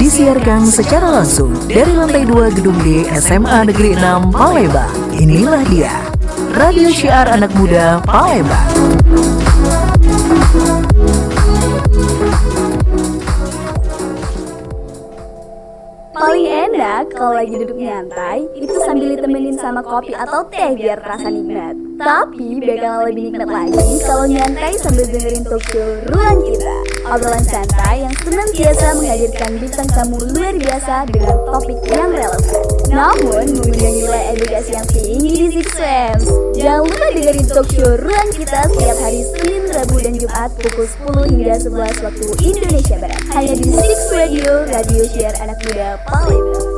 disiarkan secara langsung dari lantai 2 Gedung D SMA Negeri 6 Palembang. Inilah dia, Radio Syiar Anak Muda Palembang. Paling enak kalau lagi duduk nyantai, itu sambil ditemenin sama kopi atau teh biar terasa nikmat. Tapi bakal lebih nikmat lagi kalau nyantai sambil dengerin talk show Ruang Kita. Obrolan santai yang senantiasa menghadirkan bintang tamu luar biasa dengan topik yang relevan. Namun mengundang nilai edukasi yang tinggi di Six Sense. Jangan lupa dengerin talk show Ruang Kita setiap hari Senin, Rabu, dan Jumat pukul 10 hingga 11 waktu Indonesia Barat. Hanya di Six Radio, Radio Syiar Anak Muda Palembang.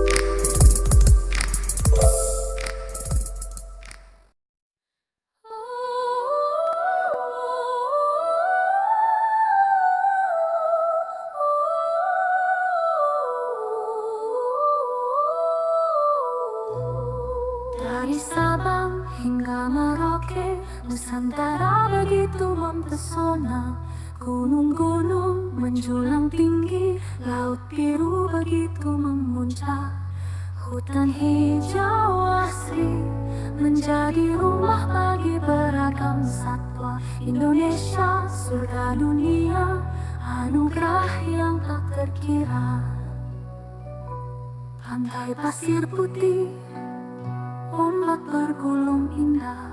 Dari Sabang hingga Merauke, Nusantara begitu mempesona. Gunung-gunung menjulang tinggi, laut biru begitu memuncak. Hutan hijau asri menjadi rumah bagi beragam satwa. Indonesia surga dunia, anugerah yang tak terkira. Pantai pasir putih, ombak bergulung indah,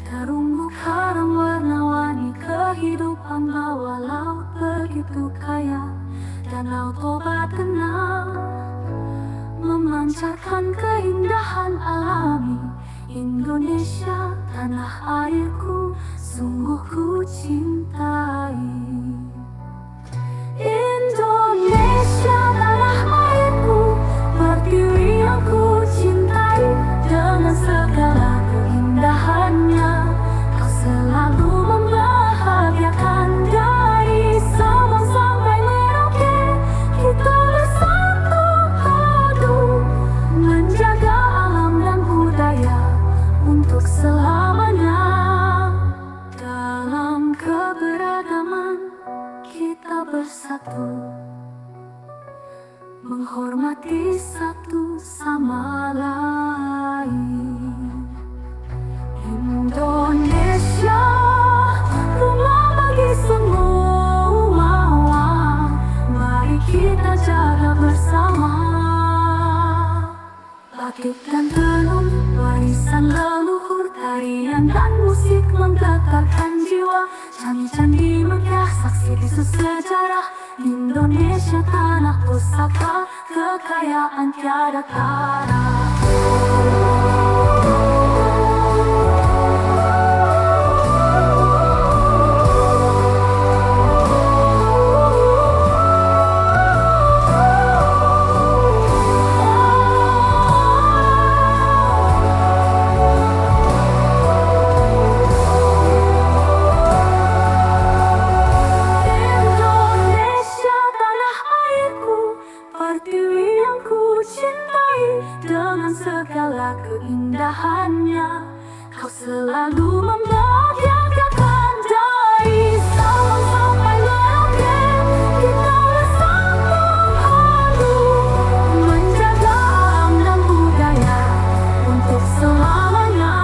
terumbu karang warna-warni, kehidupan bawah laut begitu kaya. Danau Toba tenang memancarkan keindahan alami. Indonesia tanah airku, sungguh ku cintai. Indonesia tanah airku, pertiwi yang ku cintai. Dengan segala keindahannya, kau selalu membahagiakan. Dari Sabang sampai Merauke, kita bersatu padu menjaga alam dan budaya untuk selamanya. Dalam keberagaman kita bersatu, menghormati satu sama lain. Indonesia, rumah bagi semua. Mari kita jaga bersama. Batik dan tenun, warisan leluhur, tarian dan musik menggetarkan jiwa. Candi-candi megah, saksi bisu sejarah. Indonesia tanah pusaka, kekayaan tiada tara. Dengan segala keindahannya, kau selalu membahagiakan. Dari Sabang sampai Merauke, kita bersatu padu menjaga alam dan budaya untuk selamanya.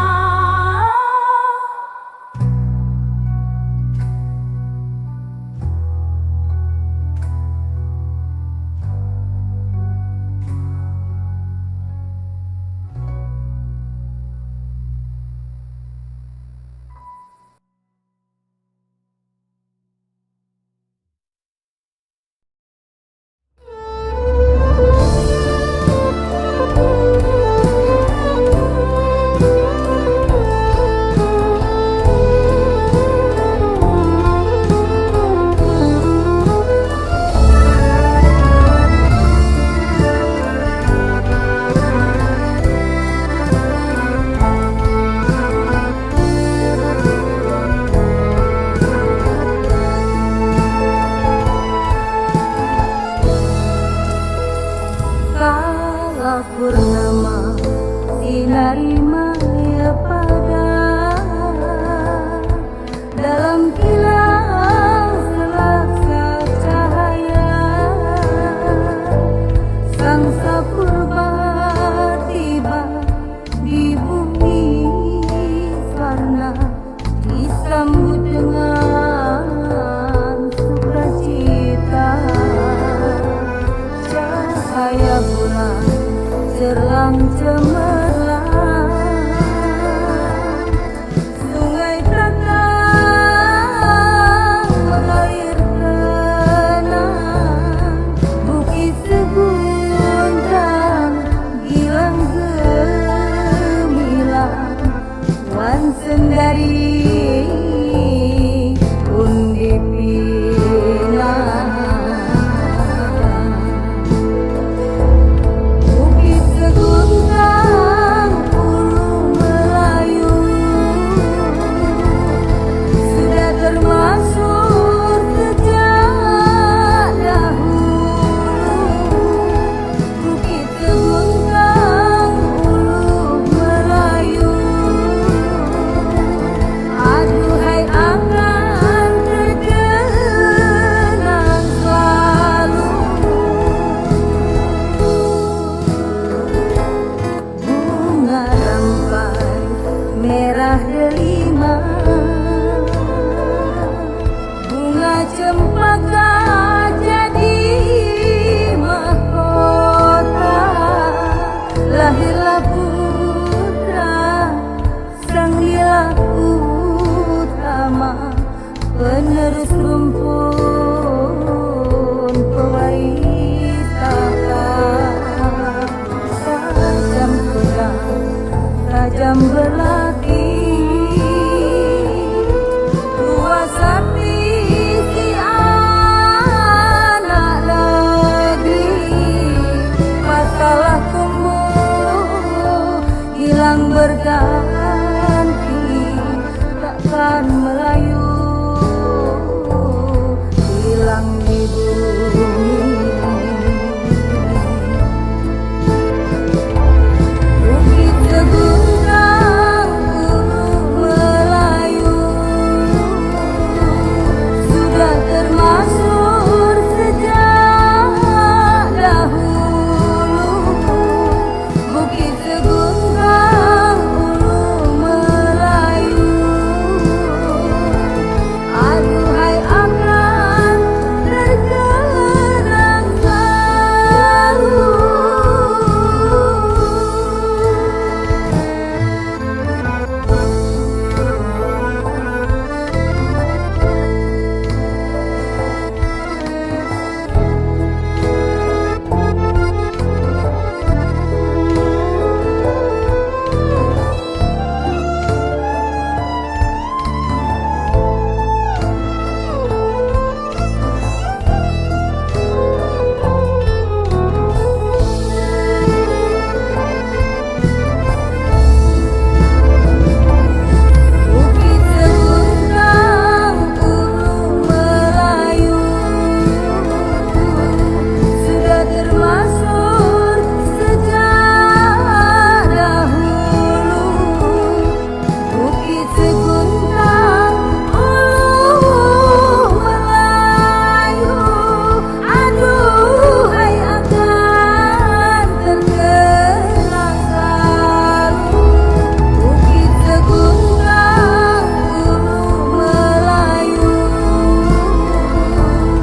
sinari maya pada dalam kilau selapsa cahaya.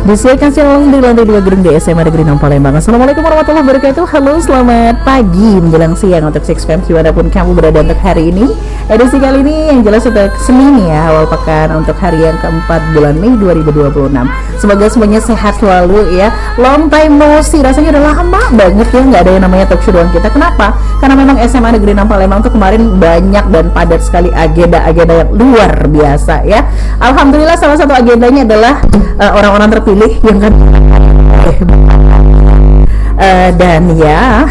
Disiarkan secara langsung dari lantai 2 gedung SMA Negeri 6 Palembang. Assalamualaikum warahmatullahi wabarakatuh. Halo, selamat pagi menjelang siang untuk Six Fam dimanapun kamu berada untuk hari ini. Edisi kali ini yang jelas untuk Senin ya, awal pekan untuk hari yang keempat bulan Mei 2026. Semoga semuanya sehat selalu ya. Long time no see, rasanya udah lama banget ya nggak ada yang namanya talk show doang kita. Kenapa? Karena memang SMA Negeri 6 Palembang tuh kemarin banyak dan padat sekali agenda-agenda yang luar biasa ya. Alhamdulillah salah satu agendanya adalah orang-orang terpilih yang kan dan ya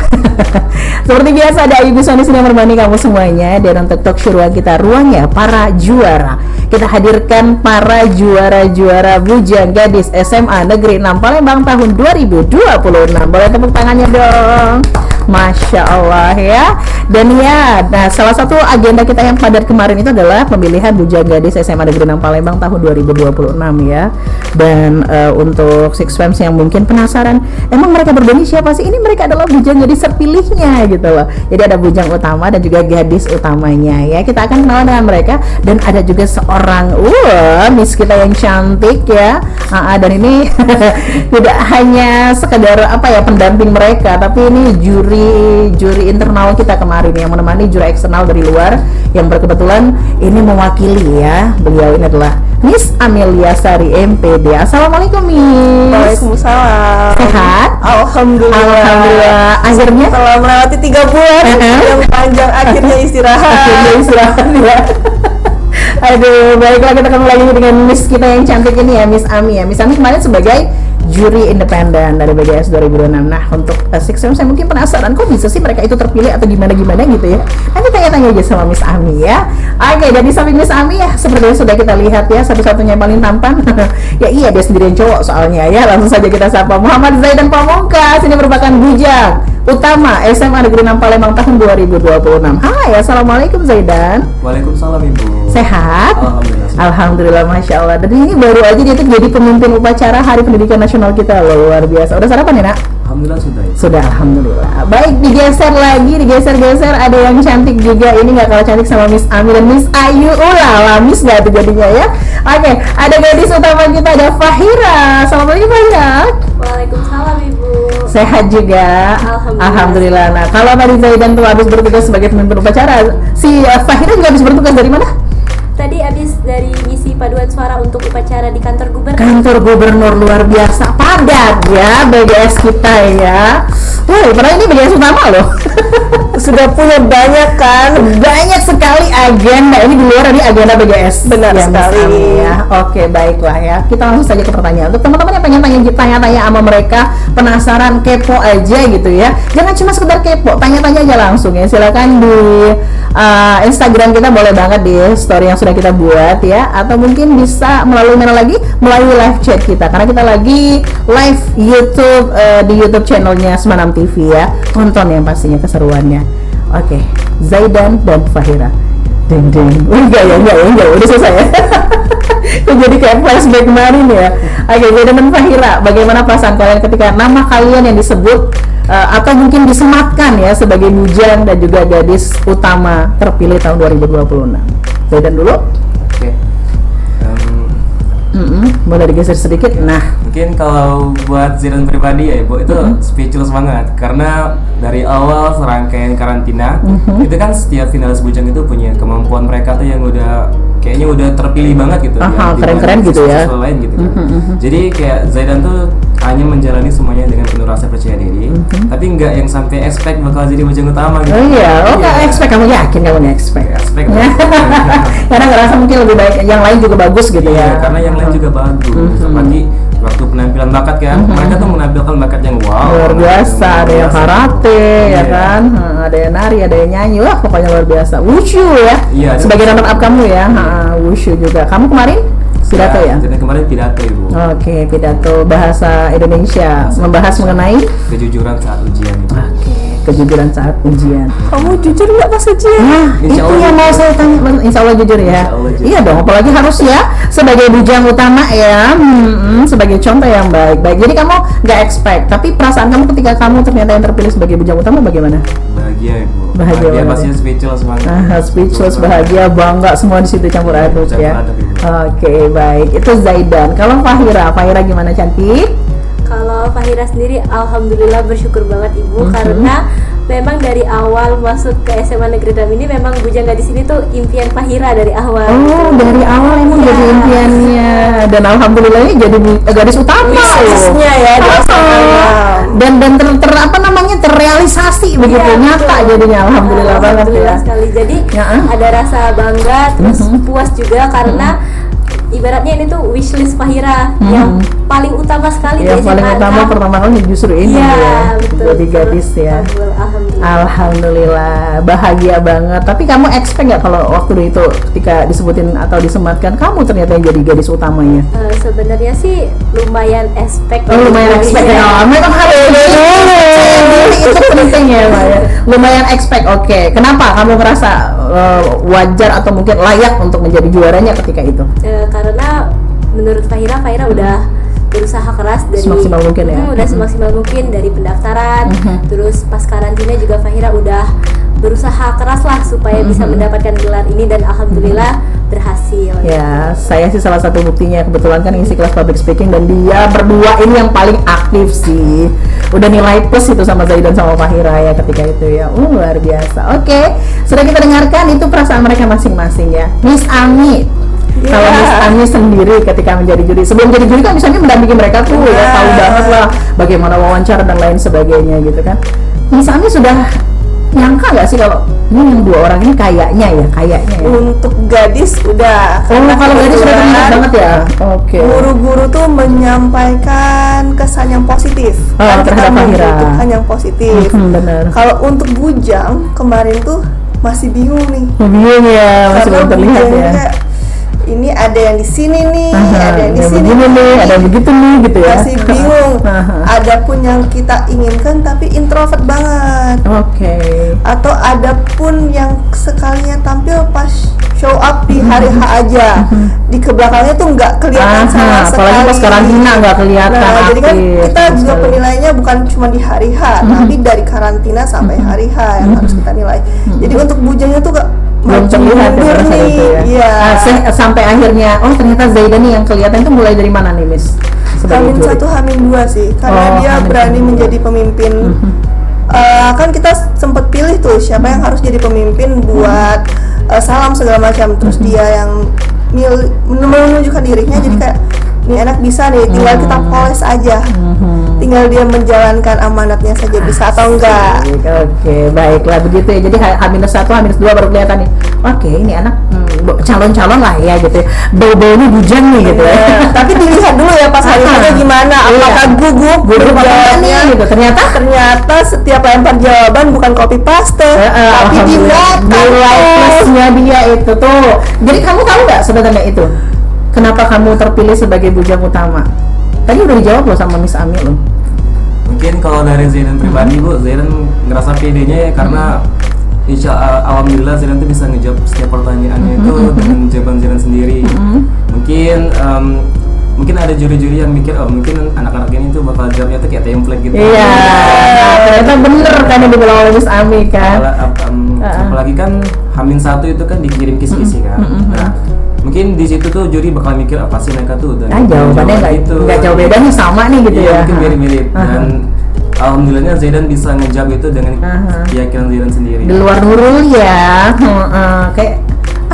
seperti biasa ada Ibu Soni yang menemani kamu semuanya. Dan untuk talk show ruang kita, ruangnya para juara, kita hadirkan para juara-juara bujang gadis SMA Negeri 6 Palembang tahun 2026. Boleh tepuk tangannya dong. Masya Allah ya. Dan ya, nah salah satu agenda kita yang padat kemarin itu adalah pemilihan bujang gadis SMA Negeri 6 Palembang tahun 2026 ya. Dan untuk Six Fams yang mungkin penasaran, emang mereka berdua ini siapa sih? Ini mereka adalah bujang gadis terpilihnya gitu loh. Jadi ada bujang utama dan juga gadis utamanya ya. Kita akan kenalan dengan mereka. Dan ada juga seorang Miss kita yang cantik ya. Dan ini tidak hanya sekedar pendamping mereka, tapi ini juri internal kita kemarin yang menemani juri eksternal dari luar yang berkebetulan ini mewakili ya. Beliau ini adalah Miss Amelia Sari MPD. Assalamualaikum Miss. Waalaikumsalam. Sehat? Alhamdulillah. Akhirnya Setelah melewati 3 bulan yang panjang, akhirnya istirahat. Akhirnya istirahat ya. Aduh, baiklah kita ketemu lagi dengan Miss kita yang cantik ini ya, Miss Ami ya. Miss Ami kemarin sebagai juri independen dari BGS 2026. Nah, untuk Six Fam saya mungkin penasaran kok bisa sih mereka itu terpilih atau gimana gitu ya. Nanti tanya-tanya aja sama Miss Ami ya. Oke, dan di samping Miss Ami ya seperti yang sudah kita lihat ya, satu-satunya yang paling tampan. Ya iya, dia sendirian cowok soalnya ya. Langsung saja kita sapa Muhammad Zaidan Pamungkas. Ini merupakan bujang utama SMA Negeri 6 Palembang tahun 2026. Hai, assalamualaikum Zaidan. Waalaikumsalam Ibu. Sehat? Alhamdulillah. Masya Allah. Dan ini baru aja dia tuh jadi pemimpin upacara Hari Pendidikan Nasional kita loh, luar biasa. Udah sarapan ya nak? Alhamdulillah sudah ya. Sudah, alhamdulillah. Baik, digeser-geser ada yang cantik juga. Ini nggak kalah cantik sama Miss Ami dan Miss Ayu. Miss nggak tuh jadinya ya. Oke, ada gadis utama kita, ada Fahira. Assalamualaikum Fahira. Waalaikumsalam Ibu. Sehat juga. Alhamdulillah. Nah, kalau tadi Zaidan tuh habis bertugas sebagai pemimpin upacara, si Fahira juga habis bertugas dari mana? Tadi habis dari ngisi paduan suara untuk upacara di kantor gubernur. Kantor gubernur, luar biasa padat ya BGS kita ya. Wah, padahal ini BGS utama loh. Sudah punya banyak sekali agenda. Ini di luar dari agenda BGS. Benar ya, sekali. Miss Ami, ya. Oke, baiklah ya. Kita langsung saja ke pertanyaan. Untuk teman-teman yang pengen tanya-tanya sama mereka, penasaran, kepo aja gitu ya. Jangan cuma sekedar kepo, tanya-tanya aja langsung ya. Silakan di Instagram kita, boleh banget di story yang sudah kita buat ya, atau mungkin bisa melalui mana lagi, melalui live chat kita, karena kita lagi live YouTube di YouTube channelnya Semanam TV ya. Tonton yang pastinya keseruannya. Oke, Zaidan dan Fahira. Deng. Enggak, udah selesai ya. Kok jadi kayak flashback kemarin ya. Oke, Zaidan dan Fahira, bagaimana perasaan kalian ketika nama kalian yang disebut atau mungkin disematkan ya sebagai bujang dan juga gadis utama terpilih tahun 2026? Zaidan dulu. Oke. Boleh digeser sedikit. Nah, Mungkin kalau buat Zaidan pribadi ya Ibu, itu speechless banget karena dari awal serangkaian karantina itu kan setiap finalis bujang itu punya kemampuan mereka tuh yang kayaknya udah terpilih banget gitu. Keren-keren gitu ya. Lain gitu kan. Jadi kayak Zaidan tuh hanya menjalani semuanya dengan penuh rasa percaya diri, tapi nggak yang sampai expect bakal jadi bujang utama gitu. oh iya, nggak expect, kamu yakin kamu nggak expect? Expect. Karena ngerasa mungkin lebih baik, yang lain juga bagus gitu ya. Karena yang lain juga bagus. Apalagi waktu penampilan bakat kan, mereka tuh menampilkan bakat yang wow. Luar biasa, ada yang karate ya kan, ada yang nari, ada yang nyanyi, wah pokoknya luar biasa. Wushu ya, Iya, sebagai runner up kamu ya, wushu juga. Kamu kemarin pidato ya? Jadi kemarin pidato Ibu. Oke, pidato bahasa Indonesia, membahas mengenai Kejujuran saat ujian Ibu. kejujuran saat ujian. Kamu jujur nggak pas ujian? Nah, Insya itu Allah yang mau saya tanya. Insya Allah jujur ya. Insya Allah jujur. Iya dong, apalagi harus ya sebagai bujang utama ya, sebagai contoh yang baik. Jadi kamu nggak expect, tapi perasaan kamu ketika kamu ternyata yang terpilih sebagai bujang utama bagaimana? Bahagia bahagia ibu. Bahagia banget pastinya speechless banget. Speechless, bahagia, bangga, semua di situ campur aduk Campur ya. aduk, Ibu. Oke, baik. Itu Zaidan. Kalau Fahira gimana, cantik? Kalau Fahira sendiri, alhamdulillah bersyukur banget ibu karena memang dari awal masuk ke SMA Negeri 6 ini memang Bujang Gadis ini tuh impian Fahira dari awal. Oh, dari awal emang Iya. jadi impiannya, dan alhamdulillahnya jadi gadis utama. Wishlistnya ya, di Dan apa namanya, terrealisasi begitu, Iya, nyata betul. jadinya. Alhamdulillah banget ya. Alhamdulillah sekali. Jadi Ya, ada rasa bangga, terus puas juga karena ibaratnya ini tuh wishlist Fahira yang paling utama sekali Yang di paling SMA utama 6. pertama kali justru ini Iya, ya, betul, jadi betul. gadis ya. Alhamdulillah. Alhamdulillah, bahagia banget. Tapi kamu expect nggak kalau waktu itu ketika disebutin atau disematkan kamu ternyata yang jadi gadis utamanya? Sebenarnya sih lumayan expect. Oh, lumayan expect ya. Memang harus itu penting ya, Mbak ya. Lumayan expect. Oke. Kenapa kamu merasa wajar atau mungkin layak untuk menjadi juaranya ketika itu? Karena menurut Fahira udah berusaha keras dari Semaksimal mungkin ya. udah semaksimal mungkin dari pendaftaran, terus pas karantina juga Fahira udah berusaha keras lah supaya bisa mendapatkan gelar ini dan alhamdulillah berhasil. Ya, saya sih salah satu buktinya, kebetulan kan ngisi kelas public speaking dan dia berdua ini yang paling aktif sih. Udah nilai plus itu sama Zaidan sama Fahira ya ketika itu ya. Luar biasa. Oke, sudah kita dengarkan itu perasaan mereka masing-masing ya. Miss Ami. Kalau Miss Ami sendiri ketika menjadi juri, sebelum jadi juri kan misalnya mendampingi mereka tuh ya, tahu banget lah bagaimana wawancara dan lain sebagainya gitu kan. Miss Ami sudah nyangka nggak sih kalau ini yang dua orang ini kayaknya ya? Untuk gadis udah. Oh, kalau gadis sudah terlihat banget ya. Oke. Guru-guru tuh menyampaikan kesan yang positif. Oh, Kan kita terhadap Fahira. membutuhkan yang positif. Benar. Kalau untuk Bujang kemarin tuh masih bingung nih. Bingung ya, masih belum terlihat Bujang ya. kayak, ini ada yang di sini nih, Aha, ada yang di yang sini begini nih, ada yang begitu nih gitu ya. masih bingung. Aha. Ada pun yang kita inginkan tapi introvert banget. Oke. Atau ada pun yang sekalinya tampil pas show up di hari H aja, di kebelakangnya tuh nggak kelihatan sama sekali. Apalagi pas karantina nggak kelihatan Nah, jadi kan aktif kita sama juga sekali. penilaiannya bukan cuma di hari H, tapi dari karantina sampai hari H yang harus kita nilai. Jadi untuk Bujangnya tuh gak Belum terlihat ya pada saat itu ya. Iya. Sampai akhirnya, oh ternyata Zaidan nih yang kelihatan itu mulai dari mana nih, Miss? Sebagai Hamin juri. 1, Hamin 2 sih, karena Oh, dia Hamin berani 1. menjadi pemimpin. Kan kita sempet pilih tuh siapa yang harus jadi pemimpin buat salam segala macam. Terus dia yang menunjukkan dirinya, jadi kayak ini anak bisa nih, tinggal kita poles aja, tinggal dia menjalankan amanatnya saja bisa atau enggak. Oke, baiklah begitu ya. Jadi H-1, H-2 baru kelihatan nih. Oke, ini anak calon-calon lah ya gitu ya. Bau-baunya Bujang nih gitu ya. Tapi dilihat dulu ya pas hari itu gimana, apakah gugup nih jawabnya. gitu. Ternyata Setiap lempar jawaban bukan copy paste, tapi di nilai plusnya dia itu tuh. Jadi kamu tahu nggak sebenarnya itu kenapa kamu terpilih sebagai bujang utama? Tadi udah dijawab loh sama Miss Ami loh. Mungkin kalau dari Zaidan pribadi Bu, Zaidan ngerasa pedenya ya karena alhamdulillah Zaidan tuh bisa ngejawab setiap pertanyaannya itu dengan jawaban Zaidan sendiri. Mungkin ada juri-juri yang mikir mungkin anak-anak ini tuh bakal jawabnya tuh kayak template gitu. Iya, nah, ternyata bener kan yang dibilang oleh Miss Ami kan. Apalagi kan H-1 itu kan dikirim kisi-kisi kan. Nah, mungkin di situ tuh juri bakal mikir apa sih mereka tuh udah Jawabannya nggak jauh beda nih, sama nih gitu iya, ya. mungkin mirip-mirip dan alhamdulillahnya Zaidan bisa ngejawab itu dengan keyakinan Zaidan sendiri. Di luar Nurul ya, kayak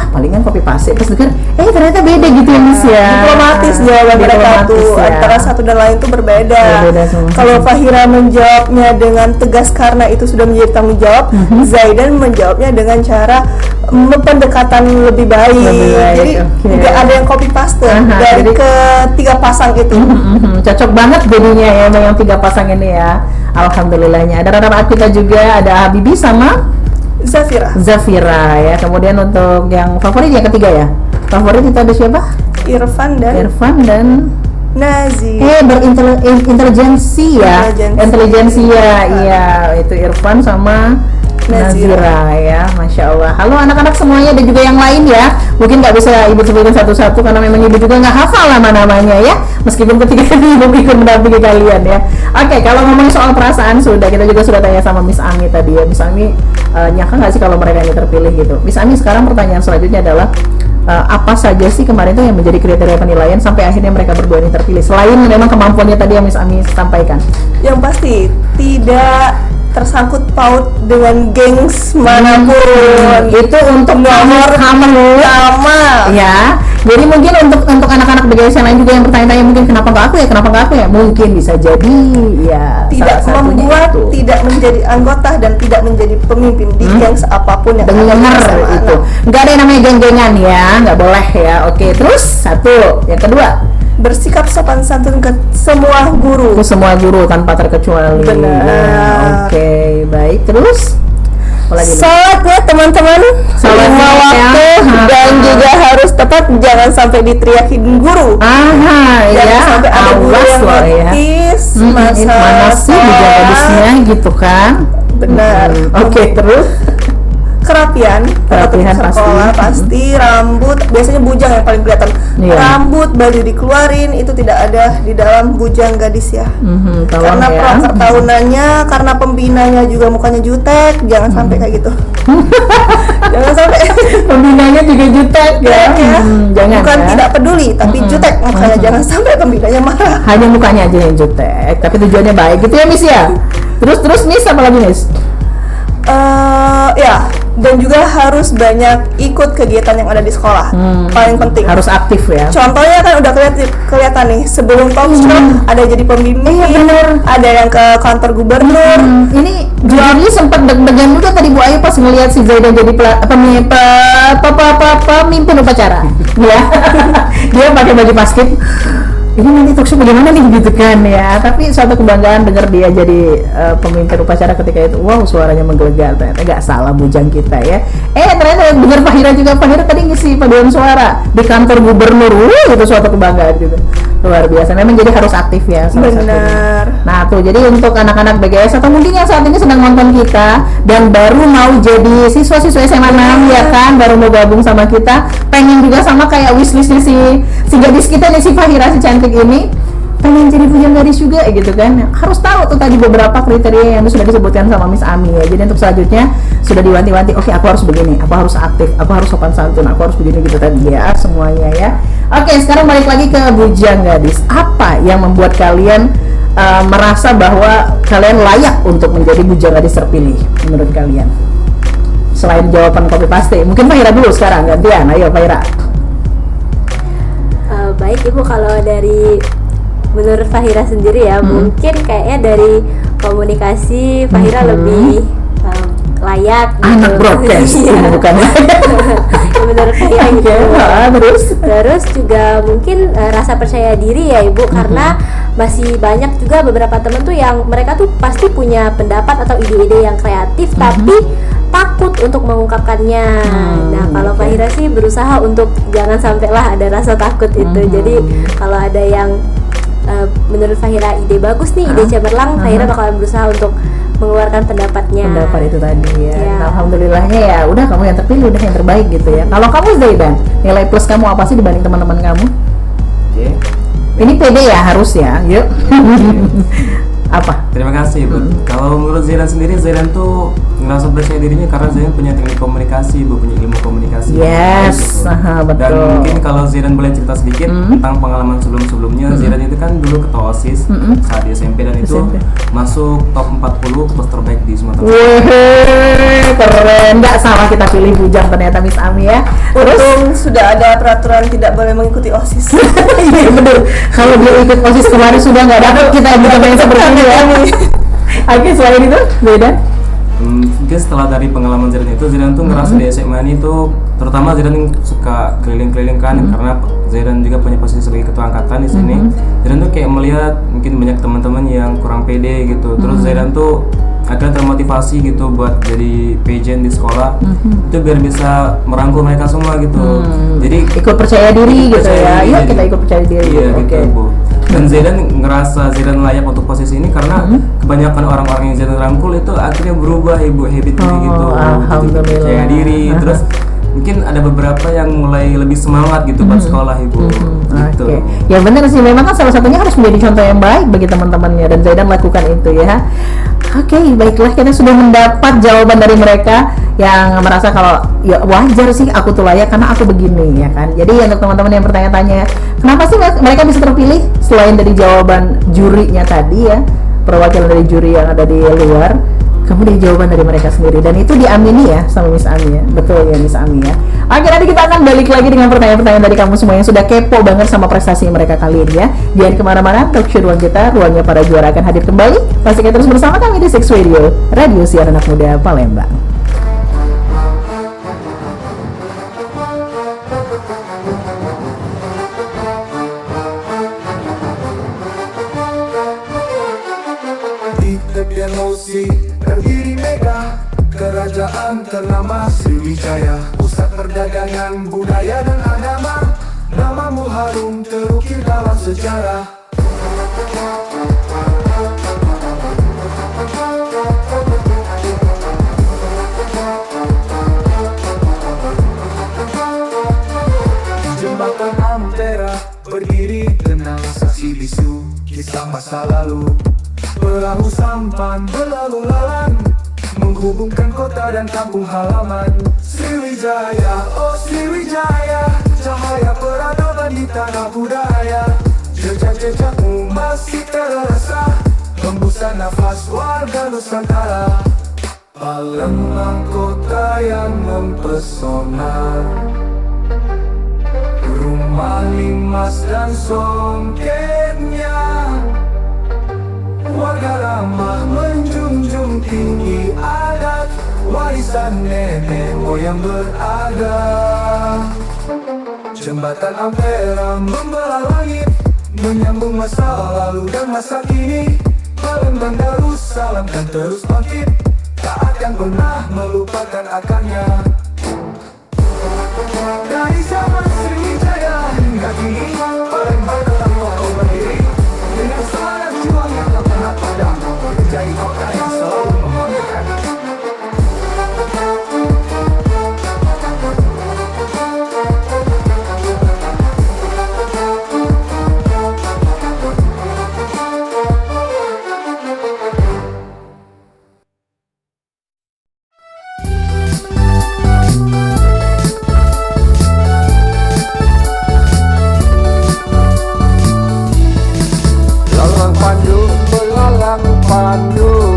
palingan copy paste, pas dengar ternyata beda gitu ya Miss ya. Diplomatis jawaban mereka tuh, ya. antara satu dan lain tuh berbeda. Semua. Kalau Fahira menjawabnya dengan tegas karena itu sudah menjadi tanggung jawab, Zaidan menjawabnya dengan cara pendekatan lebih baik. Jadi nggak ada yang copy paste dari ketiga pasang itu. Cocok banget jadinya ya yang 3 pasang ini ya. Alhamdulillahnya. Ada runner up kita juga, ada Habibie sama Zafira ya. Kemudian untuk yang favorit yang ketiga ya. Favorit itu ada siapa? Irfan dan Nazi. Berintelijensi ya. Intelijensi ya. Iya, itu Irfan sama Nazira ya, Masya Allah. Halo anak-anak semuanya dan juga yang lain ya. Mungkin nggak bisa ibu sebutin satu-satu karena memang ibu juga nggak hafal nama-namanya ya. Meskipun ketika ibu ikut mendampingi kalian ya. Oke, kalau ngomongin soal perasaan kita juga sudah tanya sama Miss Ami tadi ya. Miss Ami nyangka nggak sih kalau mereka ini terpilih gitu? Miss Ami, sekarang pertanyaan selanjutnya adalah apa saja sih kemarin tuh yang menjadi kriteria penilaian sampai akhirnya mereka berdua ini terpilih? Selain memang kemampuannya tadi yang Miss Ami sampaikan. Yang pasti tidak tersangkut paut dengan gengs manapun. Itu untuk nomor kamu sama. ya. Jadi mungkin untuk anak-anak BGS yang lain juga yang bertanya-tanya mungkin kenapa nggak aku ya, mungkin bisa jadi ya Tidak salah satunya membuat, itu. tidak menjadi anggota dan tidak menjadi pemimpin di gengs apapun yang ada di Dengar SMA itu, 6. nggak ada yang namanya geng-gengan ya, nggak boleh ya. Oke, terus satu, yang kedua, Bersikap sopan santun ke semua guru. ke semua guru tanpa terkecuali. Benar. Nah, oke, baik. Terus apa lagi nih? Sholat ya teman-teman, Sholat lima ya. waktu dan juga harus tepat, jangan sampai diteriakin guru. Aha, Jangan ya, sampai ada guru awas yang loh ya. notice masa Mana sih sekolah. gadisnya gitu kan? Benar. Oke, terus Kerapian Kerapian tetap pasti. sekolah pasti, rambut biasanya bujang yang paling kelihatan. Iya. Rambut, baju dikeluarin itu tidak ada di dalam bujang gadis ya. tolong Karena ya. proker tahunannya, karena pembinanya juga mukanya jutek, jangan sampai kayak gitu. Jangan sampai Pembinanya juga jutek ya. ya. Jangan Bukan ya. tidak peduli, tapi jutek mukanya, jangan sampai pembinanya marah. Hanya mukanya aja yang jutek, tapi tujuannya baik gitu ya Miss ya. Terus Miss apa lagi Miss? Ya, dan juga harus banyak ikut kegiatan yang ada di sekolah. Paling penting. Harus aktif ya. Contohnya kan udah kelihatan nih, sebelum talk show ada jadi pembimbing, ada yang ke kantor gubernur. Ini jujurnya sempat deg-degan juga tadi Bu Ayu pas ngelihat si Zaidan jadi pemimpin upacara. Ya. Dia pakai baju basket. Ini nanti talk show bagaimana nih gitu kan ya. Tapi suatu kebanggaan dengar dia jadi pemimpin upacara ketika itu. Wow, suaranya menggelegar. Ternyata nggak salah bujang kita ya. Ternyata dengar Fahira juga. Fahira tadi ngisi paduan suara di kantor gubernur. Itu suatu kebanggaan juga. Luar biasa. Memang jadi harus aktif ya salah satunya. Benar. Nah tuh, jadi untuk anak-anak BGS atau mungkin yang saat ini sedang nonton kita dan baru mau jadi siswa-siswa SMA 6 ya kan, baru mau gabung sama kita, pengen juga sama kayak wishlistnya si gadis kita nih, si Fahira, si cantik ini, pengen jadi bujang gadis juga gitu kan. Harus tahu tuh tadi beberapa kriteria yang sudah disebutkan sama Miss Ami ya. Jadi untuk selanjutnya sudah diwanti-wanti, oke, aku harus begini, aku harus aktif, aku harus sopan santun, aku harus begini gitu tadi ya semuanya ya. Oke, sekarang balik lagi ke bujang gadis. Apa yang membuat kalian merasa bahwa kalian layak untuk menjadi bujang gadis terpilih menurut kalian? Selain jawaban copy paste, mungkin Fahira dulu sekarang gantian. Ayo Fahira. Baik Ibu, kalau dari menurut Fahira sendiri ya, mungkin kayaknya dari komunikasi Fahira lebih layak gitu. Anak broadcast Iya. bukan? Menurut Fahira gitu. Terus juga mungkin rasa percaya diri ya Ibu, karena masih banyak juga beberapa temen tuh yang mereka tuh pasti punya pendapat atau ide-ide yang kreatif tapi takut untuk mengungkapkannya. Nah, kalau Fahira sih berusaha untuk jangan sampailah ada rasa takut itu. Jadi kalau ada yang menurut Fahira ide bagus nih, ide cemerlang, Fahira bakalan berusaha untuk mengeluarkan pendapatnya. Pendapat itu tadi ya. Ya. Nah, alhamdulillahnya ya udah kamu yang terpilih, udah yang terbaik gitu ya. Kalau kamu Zaidan, nilai plus kamu apa sih dibanding teman-teman kamu? Oke. Ini pede ya harus ya. Yuk. Apa? Terima kasih, Bu. Kalau menurut Zaidan sendiri, Zaidan tuh ngerasa percaya dirinya karena Zaidan punya teknik komunikasi, Bu, punya ilmu komunikasi. Yes, Gitu. aha, Dan betul. mungkin kalau Zaidan boleh cerita sedikit tentang pengalaman sebelum-sebelumnya, Zaidan itu kan dulu ketua OSIS saat di SMP dan itu SMP. masuk top 40 plus terbaik di Sumatera. Wih, keren. Nggak salah kita pilih bujang ternyata Miss Ami ya. Terus Untung sudah ada peraturan tidak boleh mengikuti OSIS. iya bener. Kalau dia ikut OSIS kemarin sudah nggak dapat kita yang seperti ini ya. Oke, selain itu Zaidan. Mungkin setelah dari pengalaman Zaidan itu, Zaidan tuh ngerasa di SMA ini tuh, terutama Zaidan suka keliling-keliling kan, karena Zaidan juga punya posisi sebagai ketua angkatan di sini. Zaidan tuh kayak melihat mungkin banyak teman-teman yang kurang pede gitu. Terus Zaidan tuh agak termotivasi gitu buat jadi pageant di sekolah, itu biar bisa merangkul mereka semua gitu. Jadi Ikut percaya diri ikut gitu percaya ya. diri, Yuk jadi- kita ikut percaya diri. Iya Oke. gitu, Bu. Dan Zidane ngerasa Zidane layak untuk posisi ini karena kebanyakan orang-orang yang Zidane rangkul itu akhirnya berubah ibu habitnya gitu, alhamdulillah. percaya diri, terus mungkin ada beberapa yang mulai lebih semangat gitu buat sekolah ibu. Gitu. Oke. Ya benar sih, memang kan salah satunya harus menjadi contoh yang baik bagi teman-temannya, dan Zidane lakukan itu ya. Oke, baiklah, kita sudah mendapat jawaban dari mereka yang merasa kalau ya wajar sih aku tuh layak karena aku begini ya kan. Jadi untuk teman-teman yang bertanya-tanya kenapa sih mereka bisa terpilih selain dari jawaban jurinya tadi ya, perwakilan dari juri yang ada di luar, kemudian jawaban dari mereka sendiri, dan itu diamini ya sama Miss Ami ya. Betul ya Miss Ami ya. Oke, nanti kita akan balik lagi dengan pertanyaan-pertanyaan dari kamu semua yang sudah kepo banget sama prestasi mereka kali ini ya. Jangan kemana-mana, talk show ruang kita, ruangnya para juara akan hadir kembali. Pastikan terus bersama kami di Six Radio, Radio Siar Anak Muda Palembang. Emosi berdiri megah, kerajaan ternama Sriwijaya, pusat perdagangan budaya dan agama, namamu harum terukir dalam sejarah. Jembatan Ampera berdiri tenang, saksi bisu kisah masa lalu. Perahu sampan berlalu lalang, menghubungkan kota dan kampung halaman. Sriwijaya, oh Sriwijaya, cahaya peradaban di tanah budaya. Jejak-jejakmu masih terasa, hembusan nafas warga Nusantara. Palembang kota yang mempesona, rumah limas dan songketnya. Warga ramah menjunjung tinggi adat, warisan nenek moyang berada. Jembatan Ampera membelah langit, menyambung masa lalu dan masa kini. Palembang Darussalam kan terus bangkit, tak akan pernah melupakan akarnya. Dari zaman Sriwijaya hingga kini, Palembang tetap kokoh berdiri dengan semangat juang yang tak pernah padam, menjadi kota yang selalu membanggakan. Pandu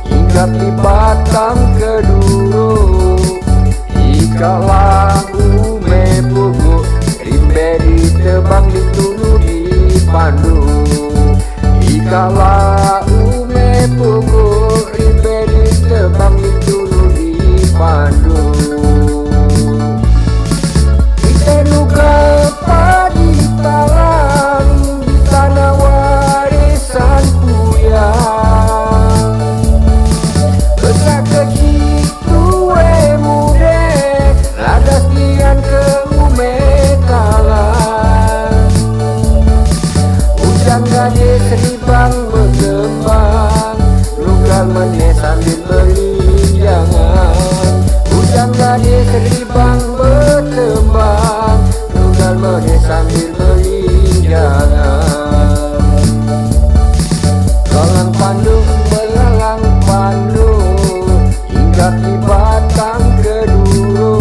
hingga di Batam Keduru, ikalah ume pugu rimbe di tebang ditunu di Pandu. Ikalah ume pugu rimbe di tebang ditunu di Pandu. Itenuga padi talang di tanah warisan Puyang. Seribang berkembang, luka meneh sambil belinjangan. Hujan gade seribang berkembang, luka meneh sambil belinjangan. Galang Pandu melalang Pandu hingga di Batang Keduru.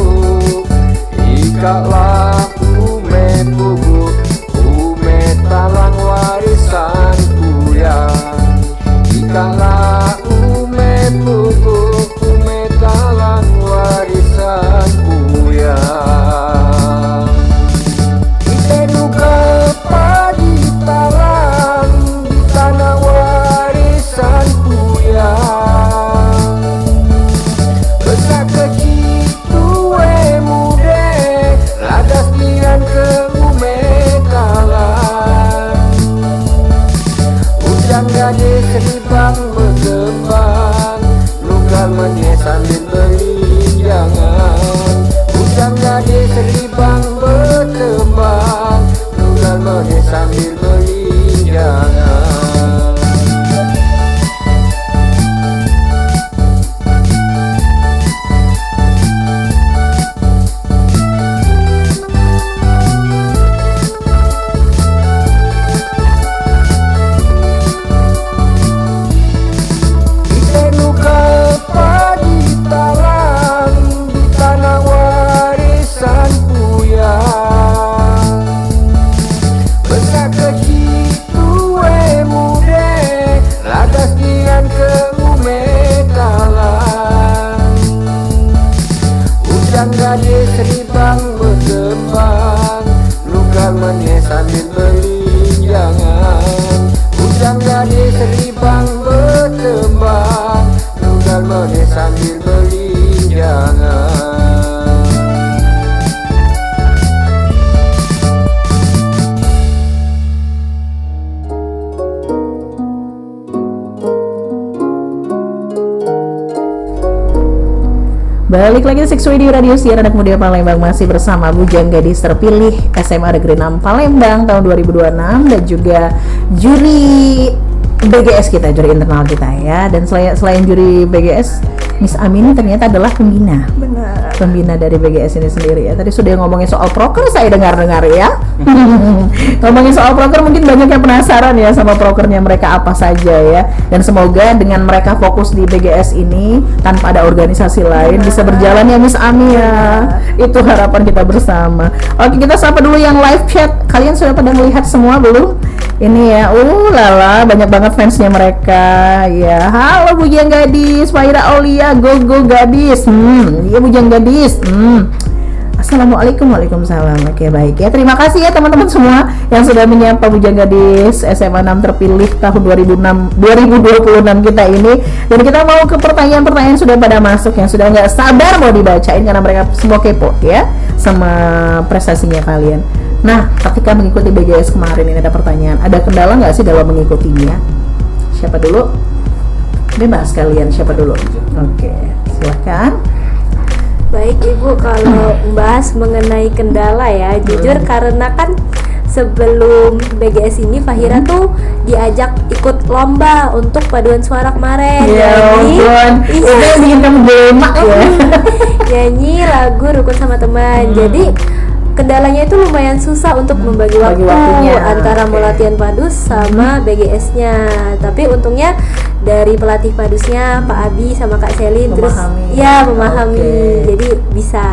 Ikalah ume pugu, ume talang warisan Puyang. Ikalah ume pugu, ume talang warisan Puyang. Itenuga padi talang di tanah warisan Puyang. Besar kecil tuwe mude, ladas dian ke ume talang. Hujan gade seribang berkembang, luka meneh sambil belinjangan. Hujan gade seribang berkembang, luka meneh sambil belinjangan. Balik lagi di Six Radio Radio Siar Anak Muda Palembang, masih bersama Bujang Gadis terpilih SMA Negeri 6 Palembang tahun 2026 dan juga juri BGS kita, juri internal kita ya. Dan selain juri BGS, Miss Ami ini ternyata adalah pembina. Benar. Pembina dari BGS ini sendiri ya. Tadi sudah ngomongin soal proker, saya dengar-dengar ya. Ngomongin soal proker, mungkin banyak yang penasaran ya sama prokernya mereka apa saja ya. Dan semoga dengan mereka fokus di BGS ini tanpa ada organisasi lain bisa berjalan ya Miss Ami ya. Itu harapan kita bersama. Oke, kita sapa dulu yang live chat. Kalian sudah pada melihat semua belum? Ini ya, lala, banyak banget fansnya mereka ya. Halo Bujang Gadis, Faira Aulia, go Gadis. Iya Bujang Gadis. Assalamualaikum, waalaikumsalam. Oke, baik ya. Terima kasih ya teman-teman semua yang sudah menyapa Bujang Gadis SMA 6 terpilih tahun 2026 kita ini. Dan kita mau ke pertanyaan-pertanyaan sudah pada masuk yang sudah nggak sabar mau dibacain karena mereka semua kepo ya sama prestasinya kalian. Nah, ketika mengikuti BGS kemarin ini ada pertanyaan, ada kendala nggak sih dalam mengikutinya? Siapa dulu? Bebas kalian, siapa dulu? Oke, silakan. Baik Ibu, kalau membahas mengenai kendala ya, jujur karena kan sebelum BGS ini Fahira tuh diajak ikut lomba untuk paduan suara kemarin. Ya ampun, itu yang bikin kamu dilema ya. Nyanyi lagu Rukun Sama Teman. Jadi kendalanya itu lumayan susah untuk membagi Bagi waktu waktunya. antara mau Oke. latihan padus sama BGS-nya. Tapi untungnya dari pelatih padusnya Pak Abi sama Kak Selin terus Memahami. ya memahami. Oke. Jadi bisa.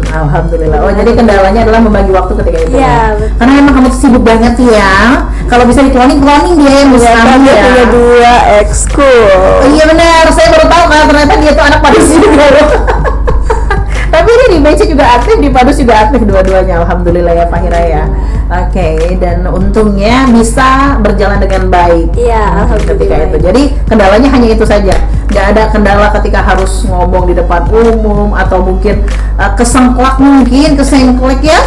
Alhamdulillah. Oh, jadi kendalanya adalah membagi waktu ketika itu. Iya, Ya? betul. Karena memang kamu tuh sibuk banget ya. Kalau bisa di-cloning dia yang bisa ya. Punya 2 ekskul. Oh, iya benar, saya baru tahu kalau ternyata dia tuh anak padus juga. Tapi ini di BC juga aktif, di padus juga aktif dua-duanya. Alhamdulillah ya Pak Hira ya. Oke, dan untungnya bisa berjalan dengan baik. Iya, Ketika alhamdulillah. itu. Jadi kendalanya hanya itu saja. Nggak ada kendala ketika harus ngomong di depan umum atau mungkin kesengklak ya.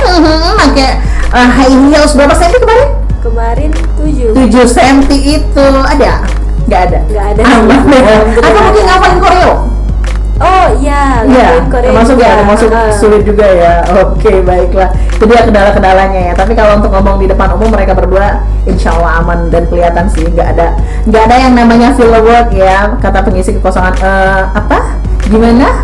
Pakai high heels berapa senti kemarin? Kemarin 7. 7 senti itu ada? Nggak ada. Nggak ada. Aman ya. Alhamdulillah. Atau mungkin ngapalin koreo? Oh iya, Iya, ngelakuin Korea termasuk juga. ya, termasuk sulit juga ya. Oke, baiklah. Itu dia kendala-kendalanya ya. Tapi kalau untuk ngomong di depan umum mereka berdua, insya Allah aman dan kelihatan sih nggak ada yang namanya filler word ya. Kata pengisi kekosongan apa? Gimana?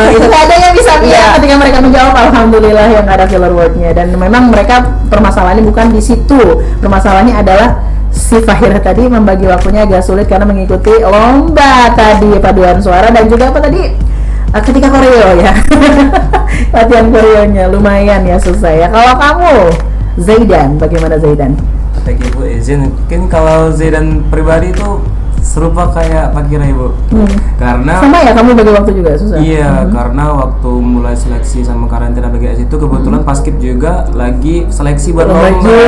Itu nggak ada yang bisa lihat ketika mereka menjawab. Alhamdulillah yang nggak ada filler wordnya. Dan memang mereka permasalahannya bukan di situ. Permasalahannya adalah si Fahira tadi membagi waktunya agak sulit karena mengikuti lomba tadi paduan suara dan juga apa tadi ketika koreo ya. Latihan koreonya lumayan ya susah ya. Kalau kamu Zaidan, bagaimana Zaidan? Baik Ibu izin, mungkin kalau Zaidan pribadi itu serupa kayak Pak Kira Ibu. Karena Sama ya, kamu bagi waktu juga susah. iya, karena waktu mulai seleksi sama karantina BGS itu kebetulan Paskib juga lagi seleksi buat Lomba lomba. juga.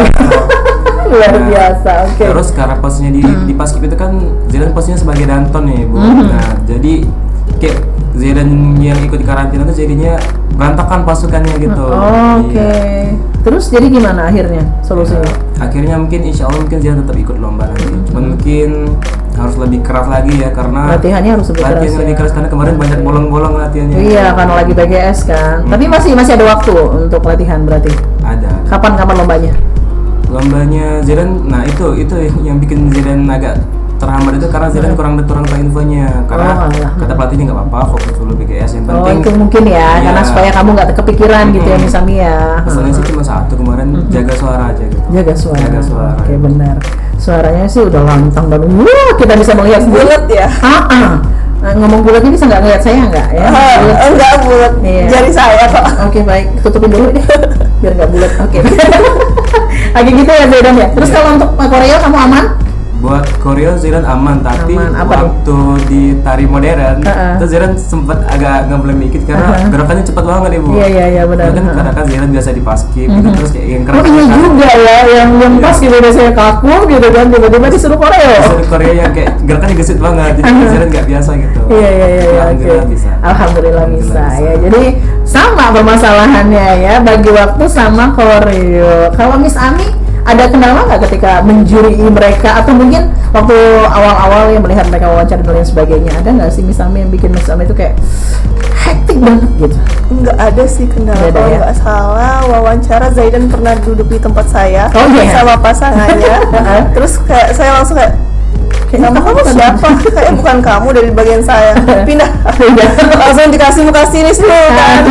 Luar Nah, biasa. Oke. Terus karena posisinya di Paskib itu kan Zaidan posisinya sebagai danton nih Bu. Nah jadi kayak Zaidan yang ikut di karantina tuh jadinya berantakan pasukannya gitu. Oke. Iya. Terus jadi gimana akhirnya solusinya? Akhirnya mungkin insya Allah mungkin Zaidan tetap ikut lomba nanti. Cuman mungkin harus lebih keras lagi ya karena Latihannya harus lebih keras. latihannya lebih Ya. keras karena kemarin banyak bolong-bolong latihannya. Iya, karena lagi BGS kan. Tapi masih ada waktu untuk latihan berarti. Ada. Kapan lombanya? Lombanya Zaidan, nah itu yang bikin Zaidan agak terhambat itu karena Zaidan kurang tahu infonya karena Oh, alah. kata pelatihnya nggak apa-apa fokus dulu BGS yang Oh, penting. itu mungkin ya, Iya. karena supaya kamu nggak kepikiran gitu ya misalnya ya. Pesannya sih cuma satu kemarin, jaga suara aja gitu. Jaga suara. Jaga suara. Oke, benar. Suaranya sih udah lantang dan kita bisa melihat Bulat ya? Ngomong bulatnya bisa nggak ngeliat saya nggak ya? Bulat. Enggak bulat. Iya. Jari saya kok. Oke, baik, tutupin dulu deh biar nggak bulat. Oke. Lagi gitu ya Zaidan ya. Terus Iya. kalau untuk koreo kamu aman? Buat koreo Zaidan aman, tapi Aman, apa waktu di tari modern Heeh. itu Zaidan sempat agak ngeblem dikit karena gerakannya cepat banget Ibu. Iya, benar. Kan kadang-kadang Zaidan biasa di paskib gitu, terus kayak yang Oh iya juga ya, yang pas gitu biasanya kaku gitu kan, tiba-tiba disuruh koreo. Di Korea yang kayak gerakannya gesit banget, jadi Zaidan nggak biasa gitu. Iya, oke. Alhamdulillah bisa. Alhamdulillah bisa Alhamdulillah ya. Jadi sama permasalahannya ya, bagi waktu sama koreo. Kalau Miss Ami ada kendala nggak ketika menjuri mereka, atau mungkin waktu awal-awal yang melihat mereka wawancara dan lain sebagainya, ada nggak sih misalnya yang bikin Miss Ami itu kayak hektik banget gitu? Nggak ada sih kendala. Nggak ada Kalau ya? nggak salah wawancara Zaidan pernah duduk di tempat saya Oh, iya. sama pasangannya. Terus kayak saya langsung kayak Kayaknya kamu siapa? Kayak bukan kamu, dari bagian saya. Pindah. Langsung dikasih muka sinis dulu kan.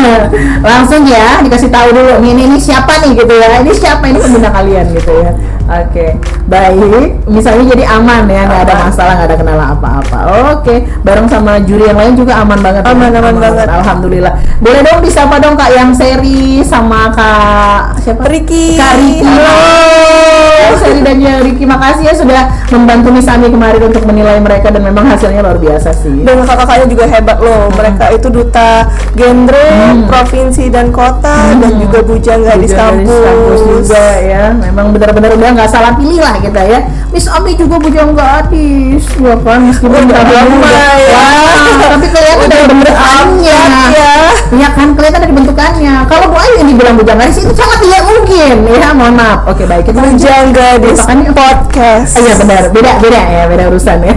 Langsung ya dikasih tahu dulu nih ini siapa nih gitu ya, ini siapa, ini pembina kalian gitu ya. Oke, baik, misalnya jadi aman ya, nggak ada masalah, nggak ada kendala apa-apa. Oke, bareng sama juri yang lain juga aman banget ya? Aman banget. Alhamdulillah. Boleh dong disapa dong Kak yang Seri sama Kak siapa? Ricky. Kak Ricky. Halo Seri dan Ricky, makasih ya sudah membantu Miss Ami kemarin untuk menilai mereka, dan memang hasilnya luar biasa sih. Dan kakak-kakaknya juga hebat loh. Mereka itu duta genre, provinsi dan kota, dan juga bujang gadis kampus juga ya. Memang benar-benar udah nggak salah pilih lah kita ya. Miss Ami juga bujang gadis, ya kan, meskipun Udah lama ya. Tapi kelihatan dari bentukannya. Ya kan, kelihatan dari bentukannya. Kalau Bu Ayu yang dibilang bujang gadis itu sangat tidak mungkin. Ya, mohon maaf. Oke, baik, kita Bujang gadis Merupakan podcast. Iya benar, beda ya, beda urusan ya.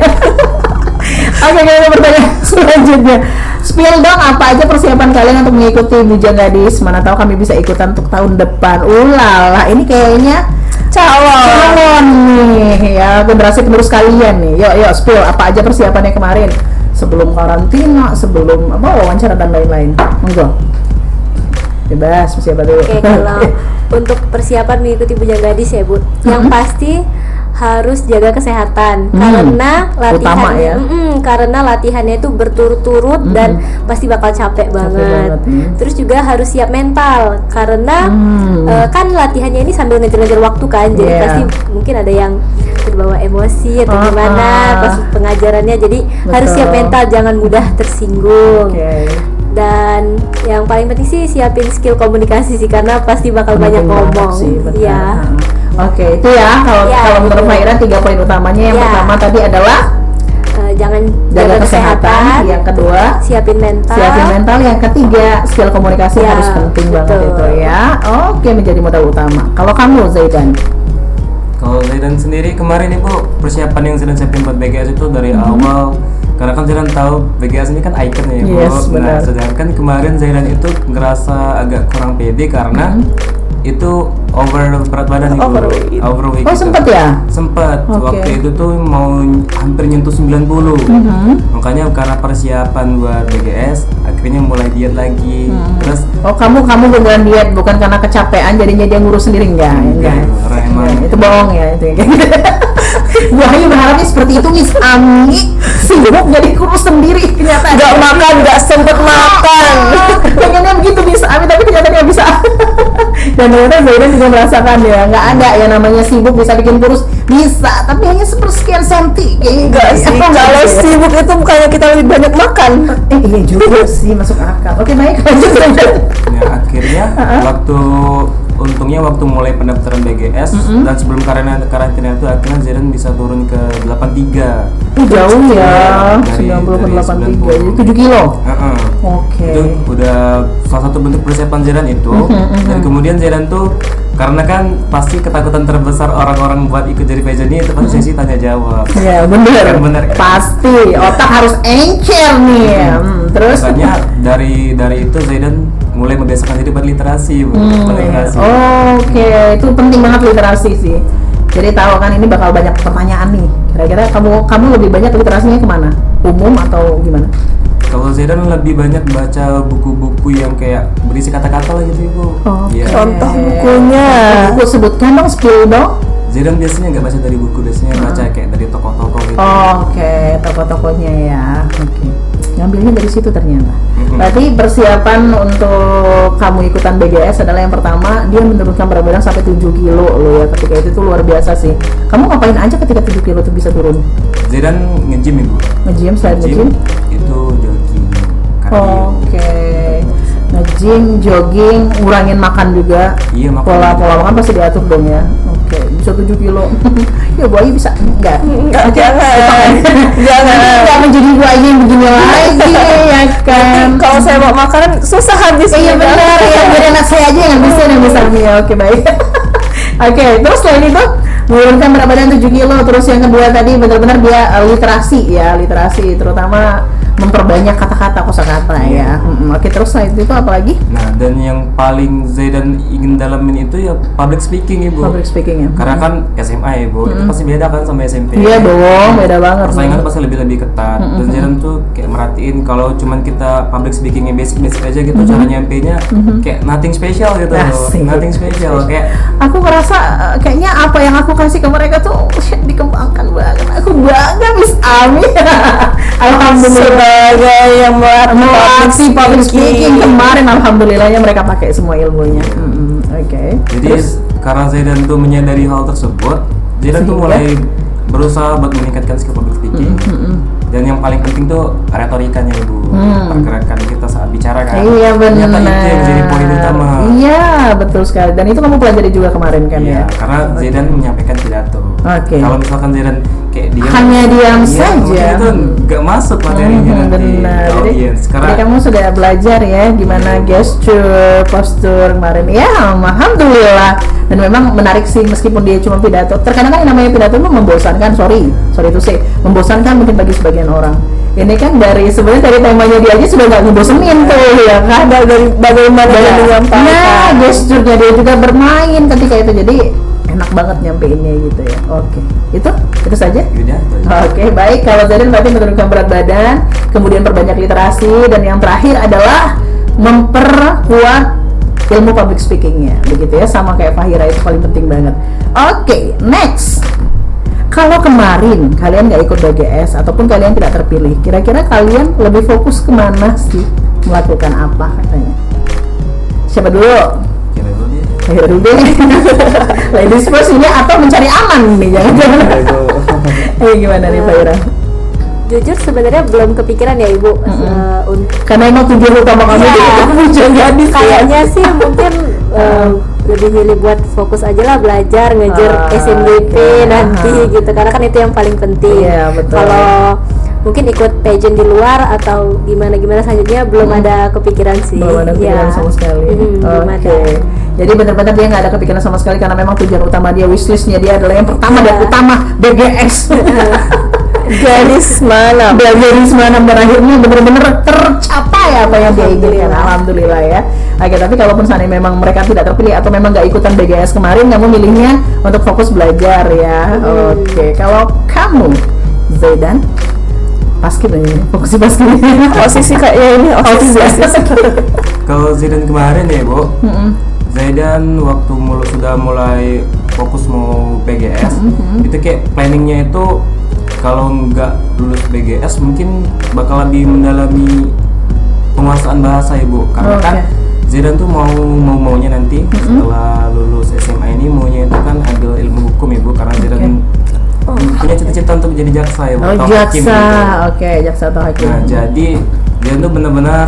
Oke, kita pertanyaan selanjutnya. Spill dong apa aja persiapan kalian untuk mengikuti Bujang Gadis. Mana tahu kami bisa ikutan untuk tahun depan. Ulala, ini kayaknya calon nih ya, generasi penerus kalian nih. Yuk spill apa aja persiapannya kemarin sebelum karantina, sebelum wawancara dan lain-lain. Monggo. Bebas, siapa dulu? Oke, kalau untuk persiapan mengikuti Bujang Gadis ya Bu, yang pasti harus jaga kesehatan karena Utama ya. karena latihannya itu berturut-turut dan pasti bakal capek banget. Terus juga harus siap mental karena kan latihannya ini sambil ngejar-ngejar waktu kan, jadi pasti mungkin ada yang terbawa emosi atau gimana pas pengajarannya, jadi harus siap mental, jangan mudah tersinggung. Dan yang paling penting sih siapin skill komunikasi sih, karena pasti bakal banyak ngomong. Iya. Oke, itu ya kalau menurut Faira 3 poin utamanya. Yang pertama tadi adalah jangan jaga kesehatan, yang kedua siapin mental, yang ketiga skill komunikasi harus penting banget itu ya. Oke, menjadi modal utama. Kalau kamu Zaidan? Kalau Zaidan sendiri kemarin Ibu, persiapan yang Zaidan siapin buat BGS itu dari awal, karena kan Zaidan tahu BGS ini kan icon ya Ibu. Yes, benar. Nah, sedangkan kemarin Zaidan itu ngerasa agak kurang pede karena itu over berat badan Ibu. Overweight. Oh, sempet ya? Sempet. Waktu itu tuh mau hampir nyentuh 90. Makanya karena persiapan buat BGS akhirnya mulai diet lagi. Terus kamu beneran diet, bukan karena kecapean jadinya dia ngurus sendiri enggak? karena emang Itu bohong ya itu. Bu Ayu berharapnya seperti itu, Miss Ami sibuk jadi kurus sendiri, ternyata Nggak makan, nggak sempet makan. pengennya begitu Miss Ami, tapi ternyata dia bisa. Dan ternyata Zaidan juga merasakan ya, nggak ada yang namanya sibuk bisa bikin kurus, bisa, tapi hanya sepersekian senti. Enggak sih, kalau sibuk itu bukannya kita lebih banyak makan. Iya juga sih, masuk akal. Oke, baik, lanjut Zaidan. ya akhirnya untungnya waktu mulai pendaftaran BGS dan sebelum karantina itu akhirnya Zaidan bisa turun ke 83. Jauh ya, Dari 90 ke 83, 90. jadi 7 kilo. Oke. Itu udah salah satu bentuk persiapan Zaidan itu. Dan kemudian Zaidan tuh karena kan pasti ketakutan terbesar orang-orang buat ikut jadi pageant itu kan sesi tanya jawab. Ya bener kan? Pasti otak harus encer nih. Terus Makanya dari itu Zaidan mulai membiasakan diri berliterasi, berliterasi. Oke, itu penting banget literasi sih. Jadi tahu kan ini bakal banyak pertanyaan nih. Kira-kira kamu lebih banyak literasinya kemana? Umum atau gimana? Kalau Zaidan lebih banyak baca buku-buku yang kayak berisi kata-kata lah gitu Ibu. Iya. Contoh bukunya. Buku sebutkan dong, spill dong. Zaidan biasanya nggak baca dari buku, biasanya baca kayak dari tokoh-tokoh gitu. Oke, tokoh-tokohnya ya. Oke. Ngambilnya dari situ ternyata. Berarti persiapan untuk kamu ikutan BGS adalah yang pertama, dia menurunkan berat badan sampai 7 kilo loh ya. Ketika itu tuh luar biasa sih. Kamu ngapain aja ketika 7 kilo tuh bisa turun? Zaidan nge-gym Ibu. Nge-gym, selain nge-gym? Itu jogging, cardio. Oke. Nge-gym, jogging, ngurangin makan juga. Iya, makan. Pola makan pasti diatur dong ya. Oke, bisa 7 kilo. Ya Bu Ayu bisa? Enggak. Jangan. Enggak menjadi Bu Ayu yang begini lagi ya kan. Kalau saya mau makanan susah habis. Iya benar ya, biar anak saya aja yang bisa nih. Oke, baik. Oke, terus selain itu menurunkan berat badan 7 kilo. Terus yang kedua tadi benar-benar dia literasi terutama memperbanyak kata-kata kosakata ya. Oke, terus selain itu apa lagi? Nah, dan yang paling Zaidan ingin dalamin itu ya public speaking Ibu. Public speaking ya. Karena kan SMA Ibu, itu pasti beda kan sama SMP. Iya dong, beda banget. Persaingan pasti lebih ketat. Dan Zaidan tuh kayak merhatiin kalau cuman kita public speakingnya basic aja gitu, cara nyampainya kayak nothing special gitu. Asik. Nothing special kayak Aku ngerasa kayaknya apa yang aku kasih ke mereka tuh dikembangkan banget. Aku bangga Miss Ami. Alhamdulillah yang melatih public speaking kemarin, alhamdulillahnya mereka pakai semua ilmunya. Oke. jadi karena Zaidan tuh menyadari hal tersebut, Zaidan tuh Sehingga? mulai berusaha buat meningkatkan skill public speaking. Dan yang paling penting tuh retorikanya Ibu, pergerakan kita saat bicara kan. Iya benar. Ternyata itu yang jadi poin utama. Iya betul sekali. Dan itu kamu pelajari juga kemarin kan Iya, ya. karena Zaidan menyampaikan pidato. Oke. Kalau misalkan Zaidan kayak diam, Hanya diam iya, saja. mungkin itu nggak masuk materinya nanti Benar. ke audiens. Jadi Karena kamu sudah belajar ya gimana gesture, postur kemarin. Ya, alhamdulillah. Dan memang menarik sih meskipun dia cuma pidato. Terkadang kan yang namanya pidato itu membosankan, sorry itu sih, membosankan mungkin bagi sebagian orang. Ini kan sebenarnya dari temanya dia aja sudah nggak ngebosenin tuh ya kan, dari bagaimana dia menyampaikan. Nah, gesturnya dia juga bermain ketika itu, jadi enak banget nyampeinnya gitu ya. Oke, itu saja. Yaudah, itu aja. Oke, baik. Kalau Zaidan berarti menurunkan berat badan, kemudian perbanyak literasi, dan yang terakhir adalah memperkuat ilmu public speakingnya, begitu ya, sama kayak Fahira, itu paling penting banget. Oke, next. Kalau kemarin kalian nggak ikut BGS ataupun kalian tidak terpilih, kira-kira kalian lebih fokus kemana sih? Melakukan apa katanya? Siapa dulu? Kira dulu dia. Fahira dulu deh. Ladies first ini atau mencari aman nih, jangan-jangan. Gimana nih Fahira? Jujur sebenarnya belum kepikiran ya Ibu. Karena emang tujuan utama kami Iya. itu punya gadis ya. Kayaknya sih mungkin lebih milih buat fokus aja lah belajar ngejar SNBP nanti gitu, karena kan itu yang paling penting. Iya, betul. Kalau mungkin ikut pageant di luar atau gimana selanjutnya belum ada kepikiran sih. Belum ada kepikiran Ya. sama sekali. Belum Oke. ada. Jadi benar-benar dia nggak ada kepikiran sama sekali karena memang tujuan utama dia, wishlistnya dia adalah yang pertama dan utama BGS. Garis mana? Garis mana berakhirnya benar-benar tercapai apa yang dia inginkan. Alhamdulillah ya. Oke, tapi kalaupun seandainya memang mereka tidak terpilih atau memang nggak ikutan BGS kemarin, kamu milihnya untuk fokus belajar ya. Oke, kalau kamu Zaidan basket ini, fokus di basket. Posisi kayaknya ini Kalau Zaidan kemarin ya Bu, Zaidan waktu sudah mulai fokus mau PGS, itu kayak planningnya itu kalau nggak lulus PGS mungkin bakal lebih mendalami penguasaan bahasa ya Bu, karena kan Zaidan tuh maunya nanti setelah lulus SMA ini maunya itu kan ambil ilmu hukum ya Bu, karena Zaidan punya cita-cita untuk jadi jaksa ya Bu, atau hakim jaksa. gitu. Oke, jaksa atau hakim. Nah, jadi dia tuh benar-benar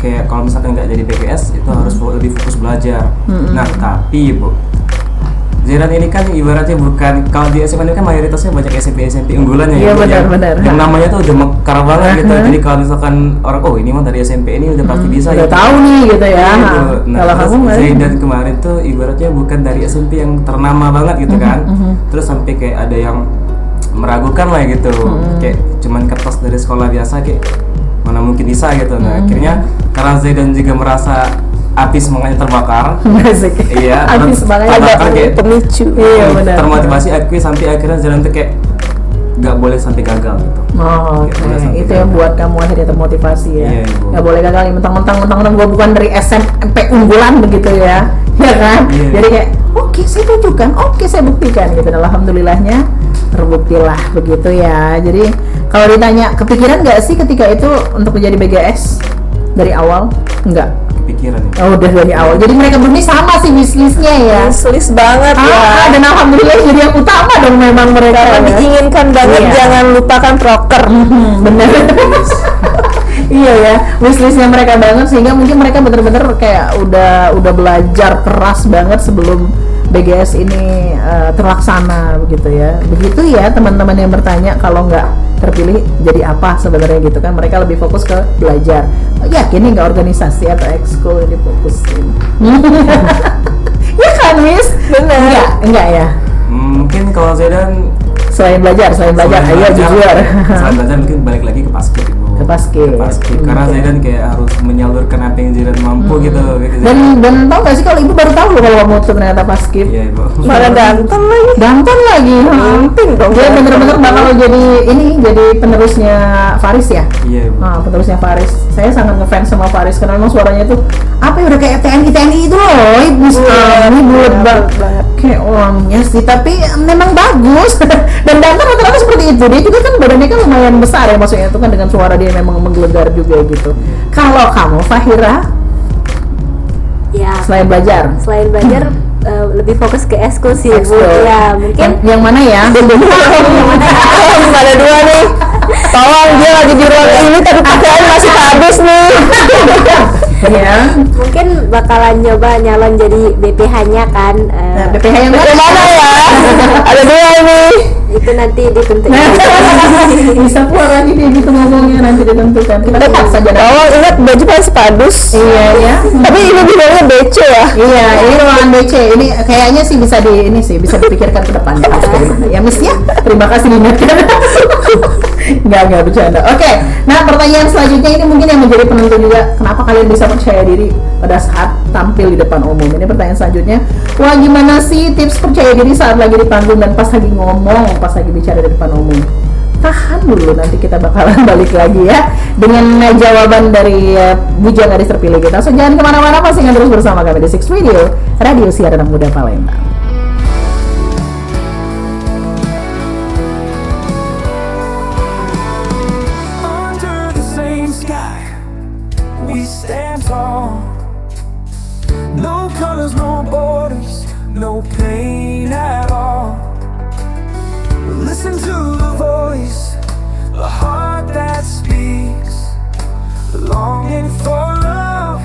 kayak kalau misalkan nggak jadi PGS itu harus lebih fokus belajar. Nah, tapi Bu, Zaidan ini kan ibaratnya bukan, kalau di SMA ini kan mayoritasnya banyak SMP unggulan ya. Iya, Bu, benar. yang namanya tuh udah mekar banget gitu. Jadi kalau misalkan orang, oh ini mah dari SMP ini udah pasti bisa. Udah gitu. tahu nih gitu ya. Iya, gitu. Nah, Kalau terus kamu Zaidan kemarin tuh ibaratnya bukan dari SMP yang ternama banget gitu kan. Terus sampai kayak ada yang meragukan lah gitu. Kayak cuman kertas dari sekolah biasa kayak mana mungkin bisa gitu. Nah, akhirnya karena Zaidan juga merasa api semangatnya terbakar. Asik. Iya, Api semangatnya terbakar kayak pemicu. Iya, benar. termotivasi aku sampai akhirnya Zaidan tuh kayak nggak boleh sampai gagal gitu. Oh, Nggak oke. boleh sampai Itu yang gagal. buat kamu akhirnya termotivasi ya. Iya, Ibu. Nggak boleh gagal nih, mentang-mentang gue bukan dari SMP unggulan begitu ya. Ya kan? Iya. Jadi kayak oke, saya tunjukkan, oke saya buktikan gitu. Dan alhamdulillahnya terbuktilah begitu ya. Jadi kalau ditanya kepikiran nggak sih ketika itu untuk menjadi BGS dari awal? Enggak. Kepikiran ya. Oh, udah dari awal. Jadi mereka berdua sama sih wishlistnya ya. Wishlist banget ya. Dan alhamdulillah jadi yang utama dong memang mereka. Karena ya. diinginkan banget, Iya. jangan lupakan proker. Bener. Iya ya, wishlistnya mereka banget sehingga mungkin mereka bener-bener kayak udah belajar keras banget sebelum BGS ini terlaksana begitu ya. Begitu ya teman-teman yang bertanya kalau nggak terpilih jadi apa sebenarnya gitu kan, mereka lebih fokus ke belajar. Yakin nih nggak organisasi atau ekskul yang difokusin? Ya kan, Miss? Benar. Enggak ya. Mungkin kalau Zidane Selain belajar, ayo jujur. Selain belajar mungkin balik lagi ke basket, Ibu. Ke basket. Karena Zidane kayak harus menyalurkan apa yang Zidane mampu gitu. Dan tau gak sih kalau ibu baru tahu loh kalau kamu tuh ternyata paskib. Iya, Ibu. Mana ganteng lagi. Ganteng lagi. Penting dong. Dia bener-bener bakal jadi penerusnya Faris ya. Iya, Ibu. Nah, penerusnya Faris. Saya sangat ngefans sama Faris karena memang suaranya tuh apa ya, udah kayak TNI itu loh. Ibu ini bulat banget. Kayak orangnya sih, tapi memang bagus. Dan ganteng rata-rata seperti itu. Dia juga kan badannya kan lumayan besar ya, maksudnya itu kan dengan suara dia memang menggelegar juga gitu. Kalau kamu Fahira, Ya, selain belajar lebih fokus ke ekskul sih, Bu. Ekskul. Ya, mungkin yang mana ya? Ada dua nih. Tolong, dia lagi di ruang ini tapi pakaian masih habis nih. Ya. mungkin bakalan nyoba nyalon jadi BPH-nya kan. Nah, BPH yang mana ya? Ada dua ini. Itu nanti ditentukan. Bisa keluar lagi dia gitu ngomongnya, nanti ditentukan. Kita lihat saja. Tolong ingat baju masih padus. Iya ya. Tapi ini bilangnya BC ya. Iya, ini ruangan BC. Ini kayaknya sih bisa bisa dipikirkan ke depan. Ya, Miss ya. Terima kasih diingatkan. Enggak bercanda. Oke. Nah, pertanyaan selanjutnya ini mungkin yang menjadi penentu juga kenapa kalian bisa percaya diri pada saat tampil di depan umum. Ini pertanyaan selanjutnya. Wah, gimana sih tips percaya diri saat lagi di panggung dan pas lagi ngomong, pas lagi bicara di depan umum? Tahan dulu, nanti kita bakalan balik lagi ya dengan jawaban dari bujang gadis terpilih kita. So jangan kemana-mana, pastikan terus bersama kami di Six Radio siaran anak muda Palembang. Under the same sky, we stand tall. No colors, no borders, no pain at all. Listen to the voice, a heart that speaks, longing for love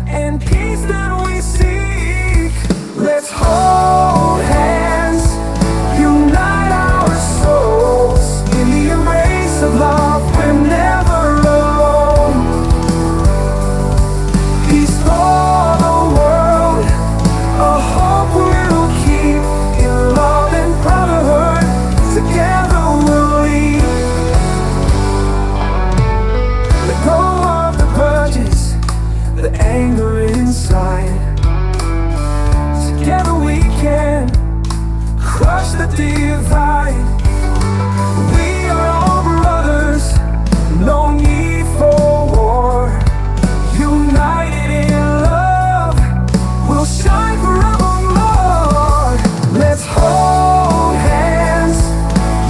and peace that we seek. Let's hold hands, unite our souls in the embrace of love. We're never alone. Peace for the world, a hope we'll keep in love and brotherhood. Together we'll lead. Let go of the grudges, the anger inside. Together we can crush the divide. We are all brothers, no need for war. United in love, we'll shine forevermore. Let's hold hands,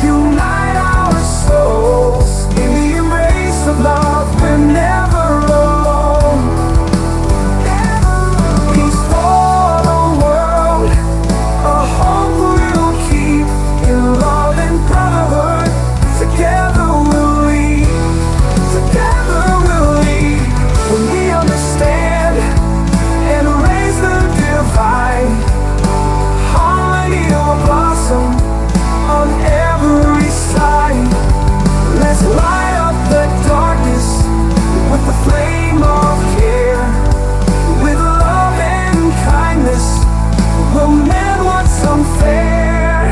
unite our souls in the embrace of love. We're never alone. Peace for the world, a hope we'll keep in love and brotherhood. Together we'll lead. Together we'll lead. When we understand and erase the divide, harmony will blossom on every side. Let's light up the darkness with the flame of care. With love and kindness, we'll mend what's unfair.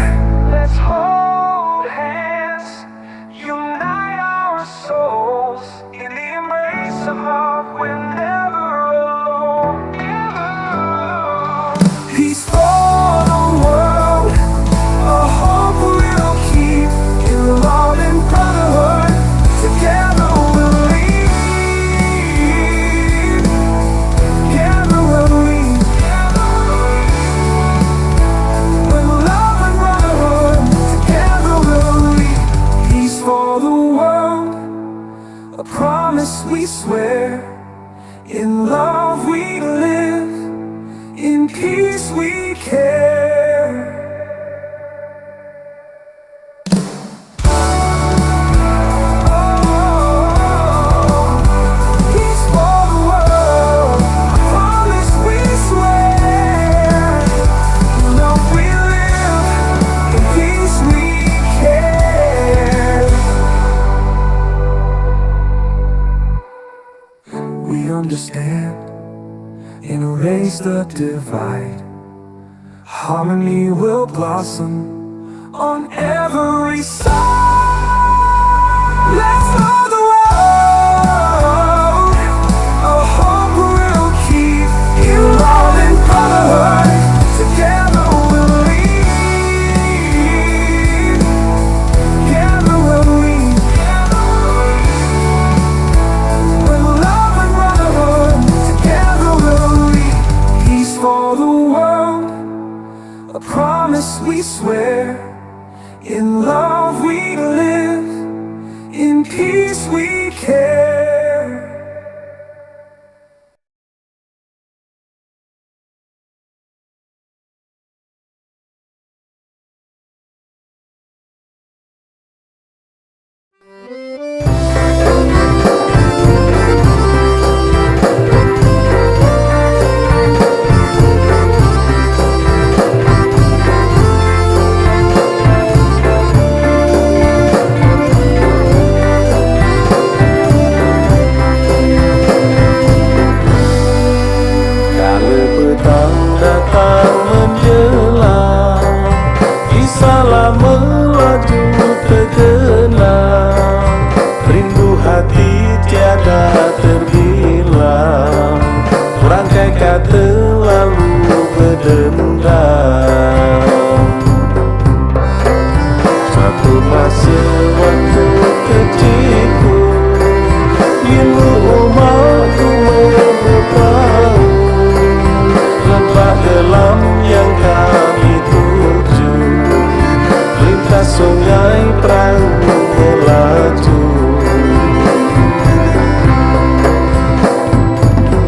Let's hold hands, unite our souls in the embrace of love. We're never alone. Peace for the world, a hope we'll keep in love and brotherhood. Together we'll lead. Together we'll lead. With love and brotherhood. Together we'll lead. Peace for the world, a promise we swear. In love we live, in peace we care. Peace for the world, a promise we swear. In love we live, in peace we care. We understand and erase the divide. Harmony will blossom on every side. Let's love the world. Our hope will keep you all in brotherhood. Together we'll lead. Together we'll lead. With love and brotherhood. Together we'll lead. Peace for the world. A promise we swear. In love we live, in peace we care. Datang menjelang, kisahlah melaju tergenang, rindu hati tiada terbilang, rangkai kata lalu berdendam. Suatu masa waktu kecilku, ilu umatku memberitahu lembah dalam yang kami tuju, lintas sungai perahu melaju.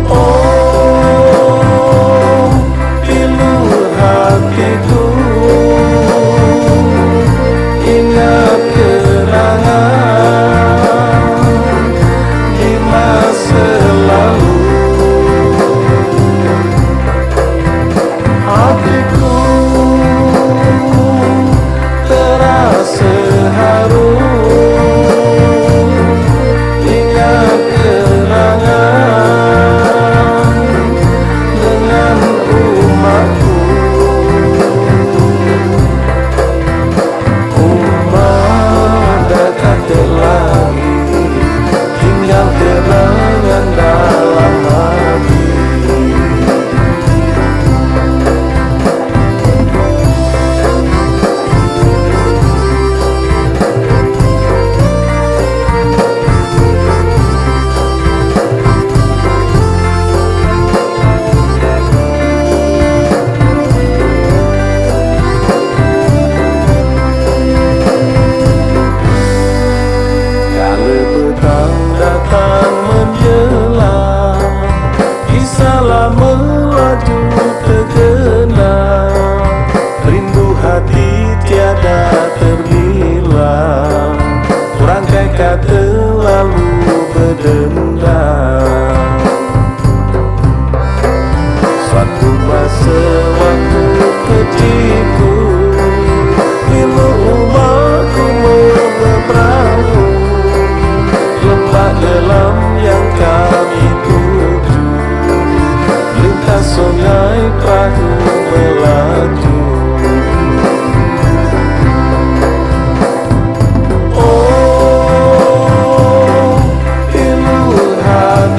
Oh, pilu hatiku, ingat kenangan di masa lalu. Hatiku terasa haru, ingat kenangan dengan umatku. Umat dekat lagi, tinggal kenangan dalam hati. Kala petang datang menjelang, kisahlah melaju tergenang, rindu hati tiada terbilang, rangkai kata lalu berdendam. Suatu masa waktu kecilku, bila umatku memberitahu lembah dalam yang kami tuju, lintas sungai perahu melaju. Oh, pilu hati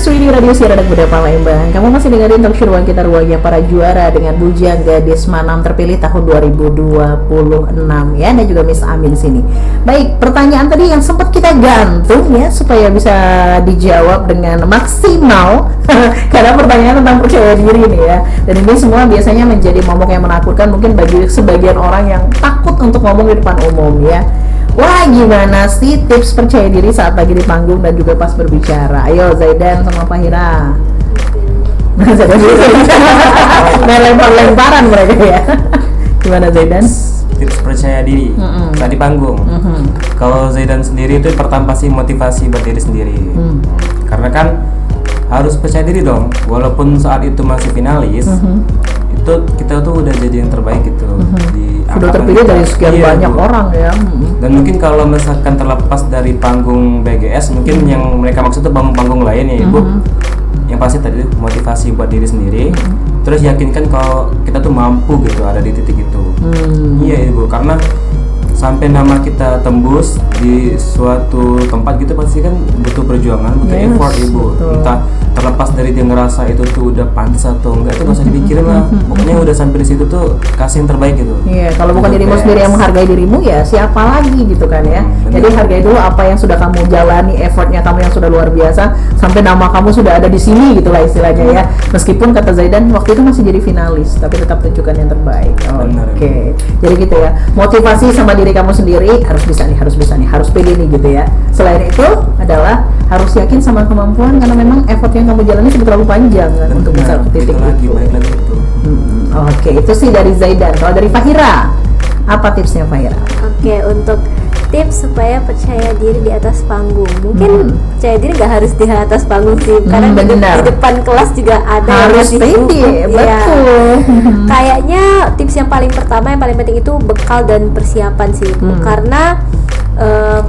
Swidi Radio Siaran Anak Muda Palembang. Kamu masih dengerin talk show ruang kita, ruangnya para juara dengan Bujang Gadis Manam terpilih tahun 2026 ya, dan juga Miss Amin sini. Baik, pertanyaan tadi yang sempat kita gantung ya supaya bisa dijawab dengan maksimal karena pertanyaan tentang percaya diri nih ya. Dan ini semua biasanya menjadi momok yang menakutkan mungkin bagi sebagian orang yang takut untuk ngomong di depan umum ya. Wah, gimana sih tips percaya diri saat lagi di panggung dan juga pas berbicara? Ayo Zaidan sama Fahira. Lempar-lemparan mereka ya. Gimana Zaidan? Tips percaya diri saat di panggung. Kalau Zaidan sendiri itu pertama pasti motivasi buat diri sendiri. Karena kan harus percaya diri dong, walaupun saat itu masih finalis. Itu kita tuh udah jadi yang terbaik gitu di Udah terpilih dari sekian banyak orang ya. Dan mungkin kalau misalkan terlepas dari panggung BGS, mungkin yang mereka maksud tuh panggung lain ya Ibu. Yang pasti tadi motivasi buat diri sendiri. Terus yakinkan kalau kita tuh mampu gitu ada di titik itu. Iya Ibu, karena sampai nama kita tembus di suatu tempat gitu pasti kan butuh perjuangan, butuh effort Ibu. Betul. Entah terlepas dari dia ngerasa itu tuh udah pantas atau enggak, itu gak usah dipikirin lah. Pokoknya udah sampai di situ tuh kasih yang terbaik gitu. Iya, kalau bukan dirimu sendiri yang menghargai dirimu ya siapa lagi gitu kan ya. Jadi hargai dulu apa yang sudah kamu jalani, effortnya kamu yang sudah luar biasa sampai nama kamu sudah ada di sini gitulah istilahnya ya. Meskipun kata Zaidan waktu itu masih jadi finalis, tapi tetap tunjukkan yang terbaik. Oke. Jadi gitu ya. Motivasi sama diri kamu sendiri harus bisa nih, harus pede nih gitu ya. Selain itu adalah harus yakin sama kemampuan karena memang effort yang kamu jalani sudah terlalu panjang kan untuk bisa ke titik itu. Baik lagi itu. Oke, itu sih dari Zaidan. Kalau dari Fahira, apa tipsnya Fahira? Oke, untuk tips supaya percaya diri di atas panggung, mungkin percaya diri nggak harus di atas panggung sih, karena di depan kelas juga ada harus yang masih pede, betul. Kayaknya tips yang paling pertama yang paling penting itu bekal dan persiapan sih, Bu. Karena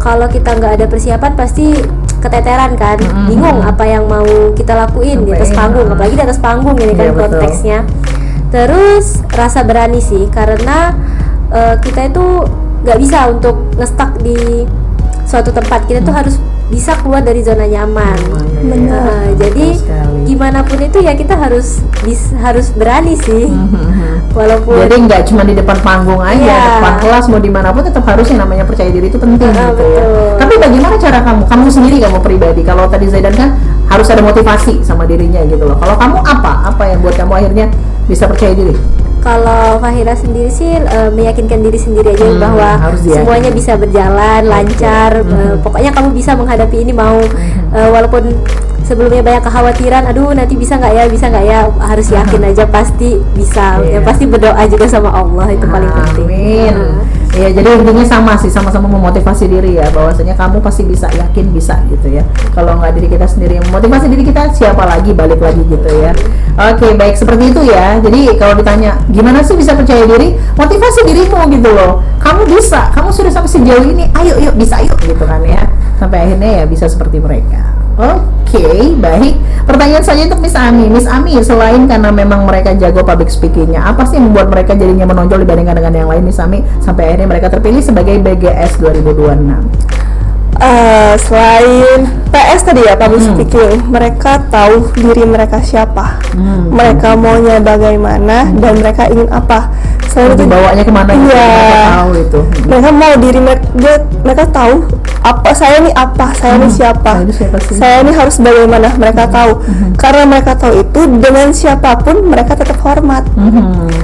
kalau kita nggak ada persiapan pasti keteteran kan, bingung apa yang mau kita lakuin di atas panggung, apalagi di atas panggung ini kan konteksnya. Terus rasa berani sih, karena kita itu nggak bisa untuk ngestak di suatu tempat, kita tuh harus bisa keluar dari zona nyaman. Jadi gimana pun itu ya kita harus berani sih. Walaupun jadi nggak cuma di depan panggung aja, depan kelas mau dimanapun tetap harus yang namanya percaya diri itu penting gitu ya. Tapi bagaimana cara kamu sendiri, kamu pribadi? Kalau tadi Zaidan kan harus ada motivasi sama dirinya gitu loh. Kalau kamu apa yang buat kamu akhirnya bisa percaya diri? Kalau Fahira sendiri sih meyakinkan diri sendiri aja bahwa semuanya bisa berjalan lancar. Pokoknya kamu bisa menghadapi ini, mau walaupun sebelumnya banyak kekhawatiran, aduh nanti bisa nggak ya, harus yakin aja pasti bisa. Ya pasti berdoa juga sama Allah, itu paling penting. Amin. Ya, jadi intinya sama-sama memotivasi diri ya, bahwasanya kamu pasti bisa, yakin bisa gitu ya. Kalau nggak diri kita sendiri yang memotivasi diri kita, siapa lagi, balik lagi gitu ya. Oke, baik, seperti itu ya. Jadi kalau ditanya gimana sih bisa percaya diri, motivasi dirimu gitu loh. Kamu bisa, kamu sudah sampai sejauh ini, ayo bisa gitu kan ya. Sampai akhirnya ya bisa seperti mereka. Oke, baik. Pertanyaan saya untuk Miss Ami. Miss Ami, selain karena memang mereka jago public speakingnya, apa sih yang membuat mereka jadinya menonjol dibandingkan dengan yang lain, Miss Ami, sampai akhirnya mereka terpilih sebagai BGS 2026? Selain PS tadi ya, public speaking, mereka tahu diri mereka siapa, mereka maunya bagaimana, dan mereka ingin apa. Selain itu dibawanya kemana gitu, mereka tahu itu. Mereka mau diri mereka tahu apa, saya nih apa, saya nih siapa, saya nih harus bagaimana, mereka tahu. Karena mereka tahu itu, dengan siapapun mereka tetap hormat.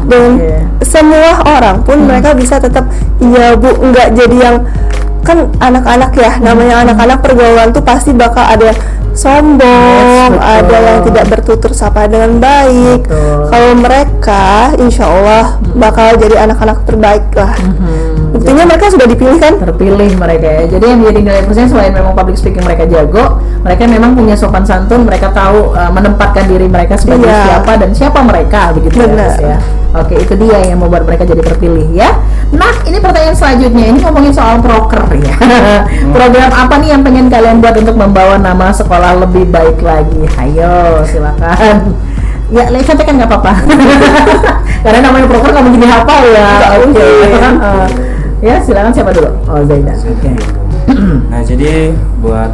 Dan semua orang pun mereka bisa tetap, iya Bu, nggak jadi yang kan anak-anak ya, namanya anak-anak pergaulan tuh pasti bakal ada sombong, ada yang tidak bertutur sapa dengan baik. Kalau mereka insya Allah bakal jadi anak-anak terbaik lah. Buktinya mereka sudah dipilih kan? Terpilih mereka ya. Jadi yang menjadi nilai plusnya selain memang public speaking mereka jago, mereka memang punya sopan santun, mereka tahu menempatkan diri mereka sebagai siapa dan siapa mereka, begitu ya. Oke, itu dia yang membuat mereka jadi terpilih ya. Nah, ini pertanyaan selanjutnya, ini ngomongin soal proker ya. Program apa nih yang pengen kalian buat untuk membawa nama sekolah lebih baik lagi? Ayo, silakan. Ya, contekan nggak apa-apa. Karena namanya proker kamu jadi hafal ya. Oke. Ya, silakan siapa dulu? Oh, Zaidan. Oke. Nah, jadi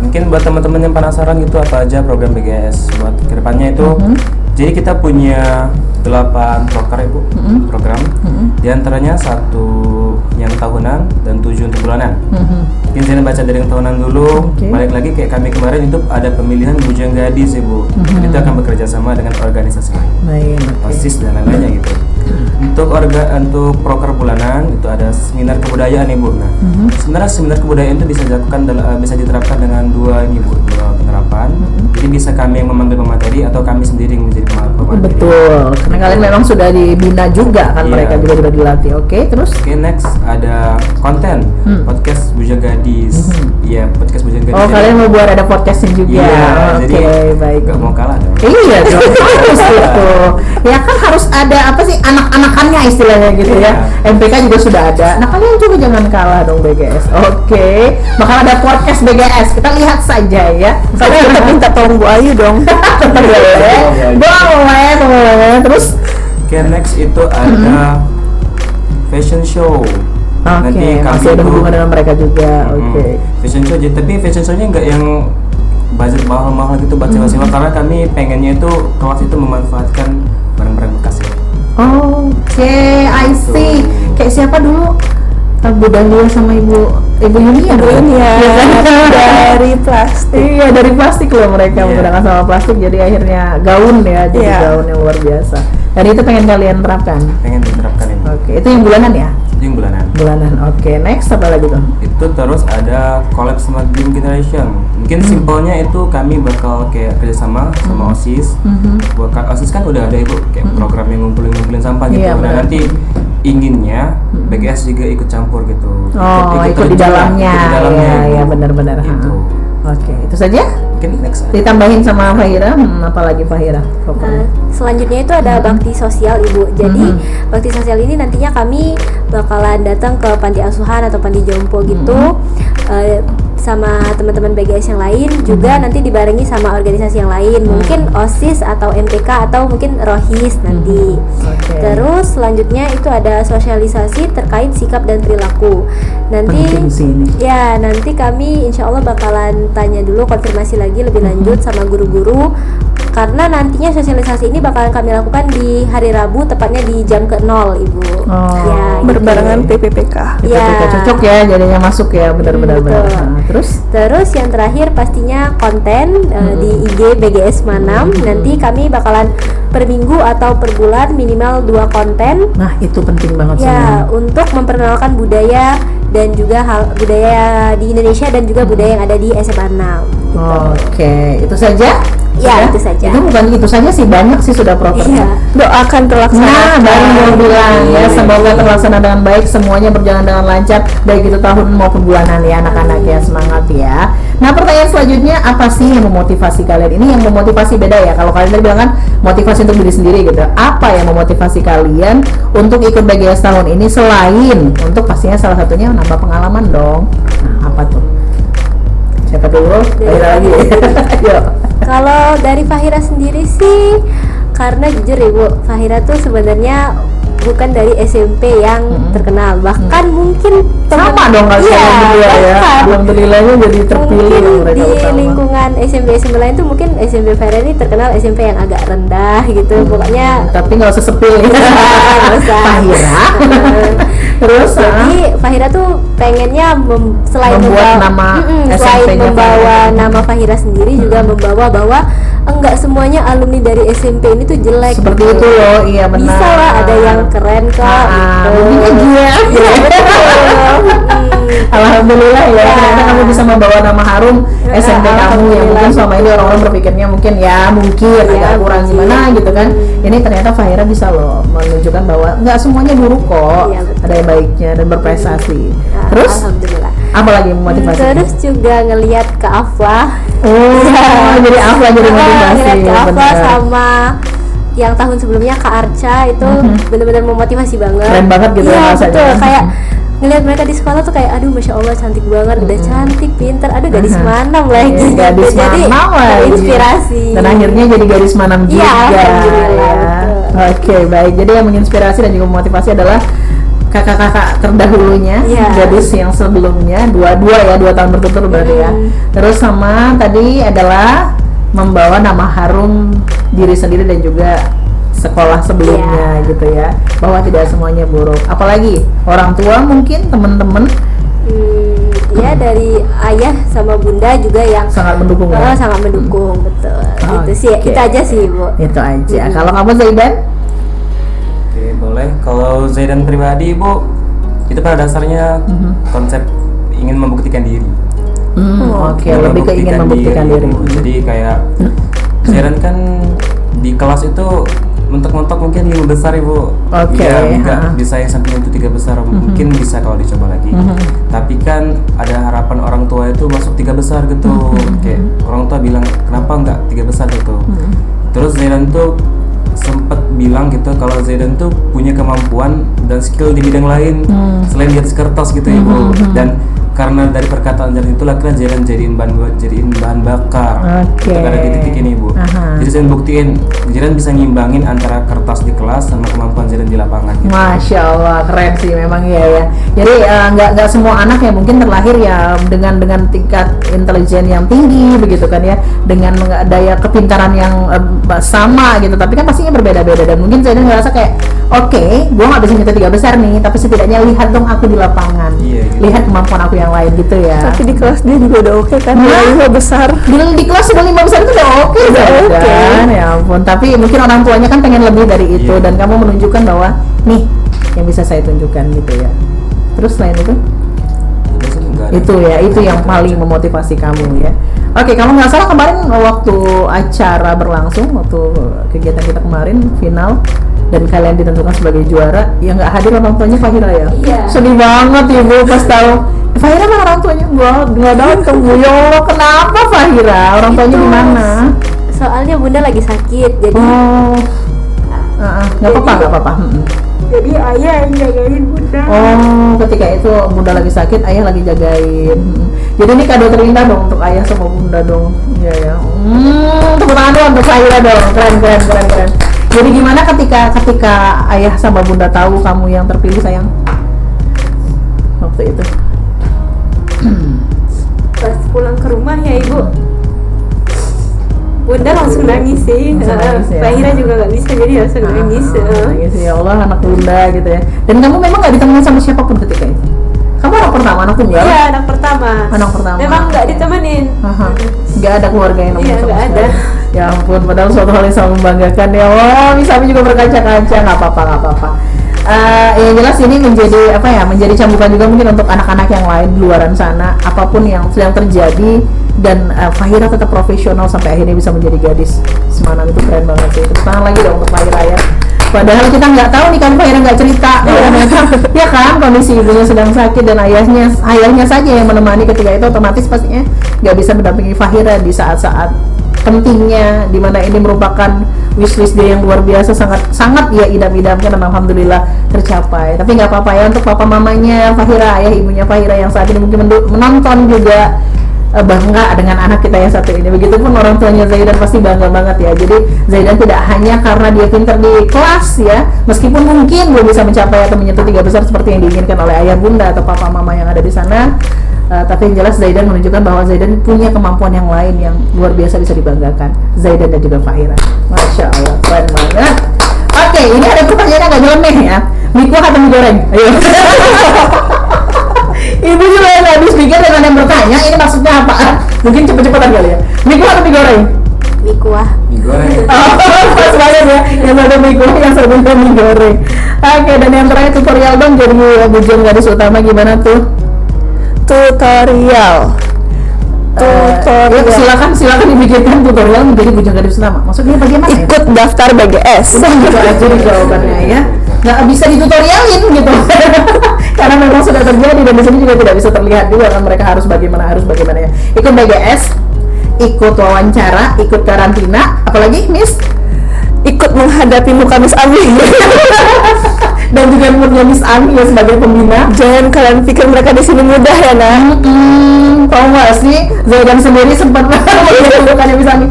mungkin buat teman-teman yang penasaran gitu apa aja program BGS buat kedepannya itu. Jadi kita punya 8 proker Ibu, program. Di antaranya 1 yang tahunan dan 7 untuk bulanan. Mungkin saya baca dari yang tahunan dulu. Balik lagi kayak kami kemarin itu ada pemilihan Bujang Gadis Ibu. Itu akan bekerja sama dengan organisasi lain. Baik. OSIS dan lain-lainnya gitu. Untuk proker bulanan itu ada seminar kebudayaan Ibu. Nah, sebenarnya seminar kebudayaan itu bisa dilakukan bisa diterapkan dengan dua penerapan. Jadi bisa kami yang memanggil pemateri atau kami sendiri yang menjadi pemateri. Betul, karena kalian memang sudah dibina juga kan, Iya. mereka juga sudah dilatih. Oke, terus? Oke, next ada konten podcast Bujang Gadis. Iya, podcast Bujang Gadis. Oh, Jadi- kalian mau buat ada podcastnya juga? Iya, Oke, jadi baik. nggak mau kalah dong. Iya dong, harus gitu. Ya kan harus ada apa sih anak-anakannya istilahnya gitu ya. MPK juga sudah ada. Nah kalian juga jangan kalah dong BGS. Oke, bakal ada podcast BGS. Kita lihat saja ya. Tapi tetap minta tolong Bu Ayu dong. Boleh. Terus? Oke, next itu ada fashion show. Oke, masih ada hubungan dengan mereka juga. Oke. Fashion show, tapi fashion show-nya nggak yang budget mahal-mahal gitu buat sewa-sewa, karena kami pengennya itu kelas itu memanfaatkan barang-barang bekas ya. Oke, I see. Kayak siapa dulu? Bu Dahlia sama Ibu Yunia. Dari plastik. Iya, dari plastik loh mereka Iya. menggunakan sama plastik, jadi akhirnya gaun ya, jadi Iya. gaun yang luar biasa. Dan itu pengen kalian terapkan. Pengen diterapkan ini. Oke, itu yang bulanan ya? Itu yang bulanan. Bulanan. Oke, next apa lagi tuh? Itu terus ada collab sama Dream Generation. Mungkin simpelnya itu kami bakal kayak kerjasama sama OSIS. Buat OSIS kan udah ada Ibu kayak program yang ngumpulin sampah gitu. Iya, Nah, benar. nanti inginnya BGS juga ikut campur gitu. Oh, ikut di terjun, dalamnya. ikut di dalamnya. Iya, Ibu. iya, benar-benar. Gitu. Oke, itu saja? Mungkin next ada. Ditambahin sama Fahira, apalagi Fahira? Pokoknya. Selanjutnya itu ada bakti sosial Ibu. Jadi bakti sosial ini nantinya kami bakalan datang ke panti asuhan atau panti jompo gitu, sama teman-teman BGS yang lain, juga nanti dibarengi sama organisasi yang lain, mungkin OSIS atau MPK atau mungkin Rohis nanti. Oke. Terus selanjutnya itu ada sosialisasi terkait sikap dan perilaku. Nanti Penting sih ini. ya, nanti kami insya Allah bakalan tanya dulu, konfirmasi lagi lebih lanjut sama guru-guru, karena nantinya sosialisasi ini bakalan kami lakukan di hari Rabu, tepatnya di jam ke-0 Ibu. Oh, Ya, Berbarengan PPPK. Ya. Kita cocok ya, jadinya masuk ya, benar-benar. betul. Nah, terus? Terus yang terakhir pastinya konten di IG BGS Manam. Nanti kami bakalan per minggu atau per bulan minimal 2 konten Nah, itu penting banget ya, semua. untuk memperkenalkan budaya dan juga budaya di Indonesia dan juga budaya yang ada di SMA 6 gitu. Oke, itu saja? Ya, Sudah? itu saja. Itu bukan itu saja sih, banyak sih sudah propernya. Iya. Doakan terlaksana. Nah, baru mau bilang ya, semoga terlaksana dengan baik, semuanya berjalan dengan lancar, baik itu tahun maupun bulanan ya anak-anak ya, semangat ya. Nah, pertanyaan selanjutnya, apa sih yang memotivasi kalian? Ini yang memotivasi beda ya, kalau kalian tadi bilang kan motivasi untuk diri sendiri gitu. Apa yang memotivasi kalian untuk ikut BGS tahun ini, selain untuk pastinya salah satunya nambah pengalaman dong. Nah, apa tuh? Siapa dulu? Fahira lagi. Yuk. Kalau dari Fahira sendiri sih, karena jujur Ibu, Fahira tuh sebenarnya bukan dari SMP yang terkenal, bahkan mungkin Sama dong kalian Iya, berdua ya. bahkan Alhamdulillahnya jadi terpilih mungkin loh mereka di utama. lingkungan SMP lain tuh mungkin SMP Fahira ini terkenal SMP yang agak rendah gitu, pokoknya Tapi nggak usah sepil ya. nggak usah. Fahira. Terus Jadi Fahira tuh pengennya selain Membuat nama selain SMP-nya membawa Fahira. nama Fahira sendiri, juga membawa bahwa enggak semuanya alumni dari SMP ini tuh jelek. seperti gitu. itu loh, iya benar. Bisa lah, ada yang keren kok. Mungkin aja. Iya, betul. Alhamdulillah ya, ternyata kamu bisa membawa nama harum SMP kamu yang mungkin selama ini orang-orang berpikirnya mungkin agak kurang mungkin. gimana gitu kan. Ini ternyata Fahira bisa loh menunjukkan bahwa nggak semuanya buruk kok, Iya, betul. ada yang baiknya dan berprestasi. Nah, Terus alhamdulillah. apa lagi motivasi? Terus juga ngelihat ke Aflah. Jadi apa jadi motivasi? Ngelihat ke Aflah bener. sama yang tahun sebelumnya Kak Arca itu benar-benar memotivasi banget. Keren banget gitu ya Iya, rasanya. betul. Kayak ngelihat mereka di sekolah tuh kayak aduh masya Allah cantik banget, udah cantik, pinter, aduh gadis manam lagi. Iya, gadis Jadi manam lagi. terinspirasi. Dan akhirnya jadi gadis manam juga. Iya, alhamdulillah, ya. betul. Oke, baik. Jadi yang menginspirasi dan juga memotivasi adalah kakak-kakak terdahulunya, Iya. gadis yang sebelumnya, dua tahun berturut-turut berarti ya. Terus sama tadi adalah membawa nama harum diri sendiri dan juga sekolah sebelumnya gitu ya, bahwa tidak semuanya buruk. Apalagi orang tua mungkin teman-teman Ya dari ayah sama bunda juga yang sangat mendukung ya. sangat mendukung, betul. Itu sih, Oke. itu aja sih Bu. Itu aja. Kalau kamu Zaidan? Oke, boleh. Kalau Zaidan pribadi, Bu, itu pada dasarnya konsep ingin membuktikan diri. Oke, lebih ke ingin membuktikan diri. Bu. Jadi kayak Zaidan kan di kelas itu mentok-mentok mungkin 5 besar Ibu. Oke, Ya, ha. enggak bisa yang sampai itu 3 besar, mungkin bisa kalau dicoba lagi. Tapi kan ada harapan orang tua itu masuk 3 besar gitu. Kayak orang tua bilang, "Kenapa enggak 3 besar gitu?" Terus Zaidan tuh sempat bilang gitu kalau Zaidan tuh punya kemampuan dan skill di bidang lain selain di atas kertas gitu Ibu. Dan karena dari perkataan Zaidan itulah kan Zaidan jadiin bahan bakar Oke. untuk ada di titik ini Bu. Aha. Jadi Zaidan buktiin Zaidan bisa ngimbangin antara kertas di kelas sama kemampuan Zaidan di lapangan gitu. Masya Allah, keren sih memang ya. Jadi nggak semua anak yang mungkin terlahir ya dengan tingkat intelijen yang tinggi begitu kan ya, dengan daya kepintaran yang sama gitu. Tapi kan pastinya berbeda-beda dan mungkin Zaidan ngerasa kayak, oke, gue nggak bisa nyetir 3 besar nih, tapi setidaknya lihat dong aku di lapangan, Iya, gitu. lihat kemampuan aku yang lain gitu ya. Tapi di kelas dia juga udah oke kan, Nah. 5 besar. Di kelas sudah 5 besar itu udah oke kan, ya ampun. Tapi mungkin orang tuanya kan pengen lebih dari itu, Iya. dan kamu menunjukkan bahwa nih yang bisa saya tunjukkan gitu ya. Terus selain itu, Udah sih, nggak ada. itu ya, itu yang Gitu paling aja. memotivasi kamu ya. Oke, kalau nggak salah kemarin waktu acara berlangsung, waktu kegiatan kita kemarin final dan kalian ditentukan sebagai juara, yang nggak hadir orang tuanya Fahira ya. Iya. Sedih banget ibu pas tahu Fahira kan orang tuanya nggak datang bu. Ya Allah, kenapa Fahira? Orang tuanya Itu di mana? Soalnya bunda lagi sakit, jadi Oh, nggak apa-apa. jadi ayah yang jagain bunda. Oh, ketika itu bunda lagi sakit, ayah lagi jagain. Jadi ini kado terindah dong untuk ayah sama bunda dong. Iya ya. Tepuk tangan dong untuk Fahira dong. Keren. Jadi gimana ketika ayah sama bunda tahu kamu yang terpilih sayang? Waktu itu. Pas pulang ke rumah ya ibu, bunda langsung nangis sih. Langsung nangis ya. Fahira juga nggak bisa, jadi langsung nangis. Nangis ya Allah, anak bunda gitu ya. Dan kamu memang nggak ditemenin sama siapapun ketika itu. Kamu anak pertama, anak tunggal? Iya, anak pertama. Anak pertama. Memang nggak ditemenin. Nggak ada keluarga yang nemenin Iya, sama nggak sekali. ada. Ya ampun, padahal suatu hal yang sangat membanggakan ya Allah. Bisa juga berkaca-kaca, nggak apa-apa. Yang jelas ini menjadi cambukan juga mungkin untuk anak-anak yang lain di luaran sana, apapun yang sedang terjadi, dan Fahira tetap profesional sampai akhirnya bisa menjadi gadis semalam. Itu keren banget sih. Tepuk tangan lagi dong untuk Fahira ya. Padahal kita nggak tahu nih kan, Fahira nggak cerita ya kan, kondisi ibunya sedang sakit dan ayahnya saja yang menemani ketika itu, otomatis pastinya nggak bisa mendampingi Fahira di saat-saat pentingnya, dimana ini merupakan wishlist dia yang luar biasa, sangat ya idam-idamkan, dan alhamdulillah tercapai. Tapi nggak apa-apa ya untuk papa mamanya Fahira, ayah ibunya Fahira yang saat ini mungkin menonton juga bangga dengan anak kita yang satu ini. Begitupun orang tuanya Zaidan pasti bangga banget ya. Jadi Zaidan tidak hanya karena dia pintar di kelas ya, meskipun mungkin belum bisa mencapai atau menyentuh 3 besar seperti yang diinginkan oleh ayah bunda atau papa mama yang ada di sana, tapi yang jelas Zaidan menunjukkan bahwa Zaidan punya kemampuan yang lain yang luar biasa bisa dibanggakan. Zaidan dan juga Fahira, Masya Allah, keren banget. Oke, ini ada pertanyaan agak nyeleneh ya. Mie kuah atau mie goreng? Ayo. Ibu juga yang habis pikir dengan yang bertanya, ini maksudnya apa? Mungkin cepet-cepetan kali ya. Mie kuah atau mie goreng? Mie kuah. Mie goreng. Pas banget ya, yang satu mie kuah, yang satu mie goreng. Oke, dan yang terakhir tutorial dong, jadi bujang gadis utama gimana tuh? Tutorial. Ya, silakan dipikirkan tutorial menjadi bujang gadis utama. Maksudnya bagaimana ya? Ikut daftar BGS. Udah gitu aja nih jawabannya ya, nggak bisa ditutorialin gitu. Karena memang sudah terjadi dan di sini juga tidak bisa terlihat juga kan mereka harus bagaimana ya. Ikut BGS, ikut wawancara, ikut karantina, apalagi Miss? Ikut menghadapi muka Miss Ami. Dan juga moodnya Miss Ami ya sebagai pembina. Jangan kalian pikir mereka di sini mudah ya nah. Tahu nggak sih, Zaidan sendiri sempat melihat mukanya Miss Ami.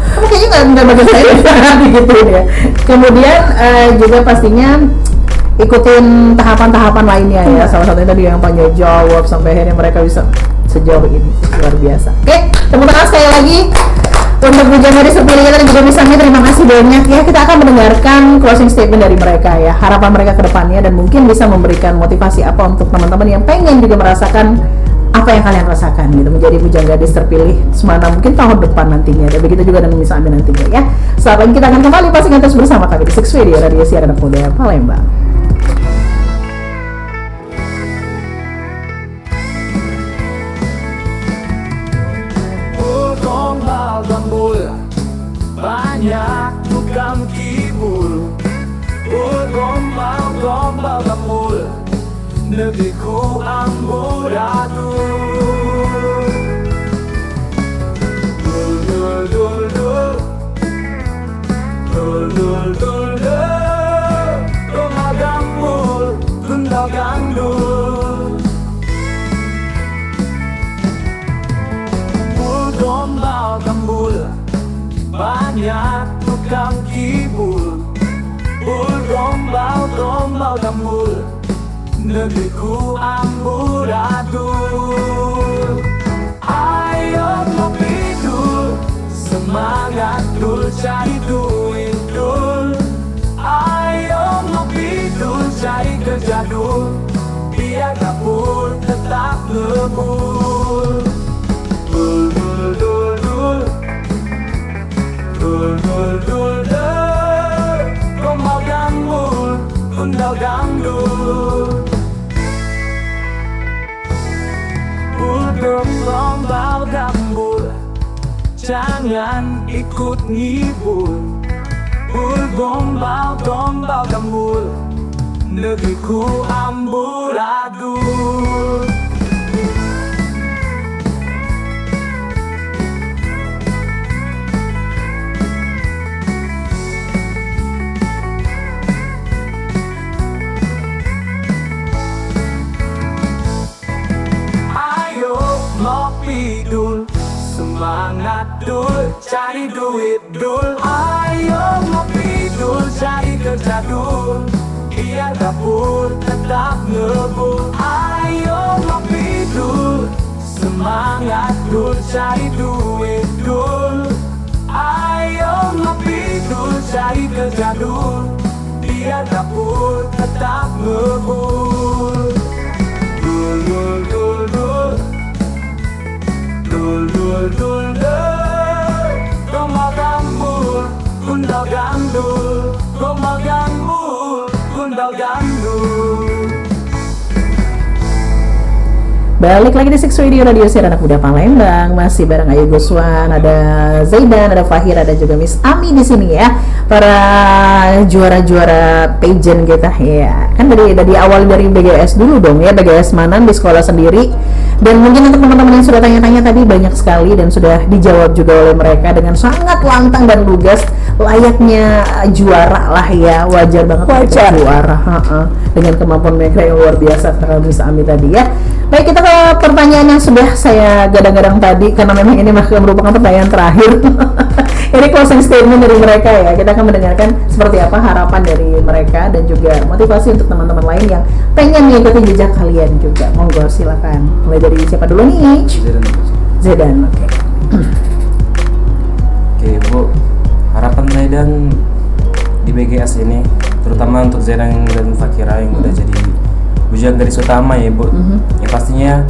Kamu kayaknya nggak bagian saya gitu ya. Kemudian juga pastinya ikutin tahapan-tahapan lainnya ya. Salah satunya tadi yang tanya jawab sampai akhirnya mereka bisa sejauh ini, luar biasa. Oke, tepuk tangan sekali lagi untuk bujang gadis terpilih kita dan juga misalnya terima kasih banyak ya. Kita akan mendengarkan closing statement dari mereka ya, harapan mereka ke depannya dan mungkin bisa memberikan motivasi apa untuk teman-teman yang pengen juga merasakan apa yang kalian rasakan gitu, menjadi bujang gadis terpilih semana mungkin tahun depan nantinya. Dan begitu juga dengan Miss Ami nantinya ya. Saat lagi kita akan kembali pastikan terus bersama kami di Six Radio Radio Siaran Anak Muda Palembang. Banyak tukang kibul, gombal gambul, negeriku amburadul. Dul dul dul dul, dul dul dul dul, gombal gambul, gundal gandul. Gombal gambul, banyak tukang kibul, gombal gambul, negeriku amburadul. Ayo ngopi dul, semangat dul, cari duit dul. Ayo ngopi dul, cari kerja dul, biar dapur tetap ngebul. Dul dul dul dul, dul dul dul dul, gombal gambul, gundal gandul. Gombal gambul, jangan ikut ngibul. Gombal gambul, negeriku amburadul. Ngopi dul, semangat dul, cari duit dul. Ayo ngopi dul, cari kerja dul, biar dapur tetap ngebul. Ayo ngopi dul, semangat dul, cari duit dul. Ayo ngopi dul, cari kerja dul, biar dapur tetap ngebul. Dul dul dul dul, dul dul dul dul, gombal gambul, gundal gandul. Gombal gambul, gundal gandul. Balik lagi di Six Radio Radio Siaran Anak Muda Palembang, masih bareng Ayu Guswan, ada Zaidan, ada Fahir, ada juga Miss Ami di sini ya, para juara-juara pageant kita ya. Kan dari awal dari BGS dulu dong ya, BGS Manan di sekolah sendiri. Dan mungkin untuk teman-teman yang sudah tanya-tanya tadi banyak sekali dan sudah dijawab juga oleh mereka dengan sangat lantang dan lugas, layaknya juara lah ya, wajar banget wajar juara. Dengan kemampuan mereka yang luar biasa karena Miss Ami tadi ya. Baik, kita ke pertanyaan yang sudah saya gadang-gadang tadi karena memang ini merupakan pertanyaan terakhir. Ini closing statement dari mereka ya. Kita akan mendengarkan seperti apa harapan dari mereka dan juga motivasi untuk teman-teman lain yang pengen mengikuti jejak kalian juga. Monggo silakan. Mulai dari siapa dulu nih? Zaidan. Oke. Oke, Bu. Harapan Zaidan di BGS ini, terutama untuk Zaidan dan Fakira yang udah jadi bujang gadis utama ya, Bu. Yang pastinya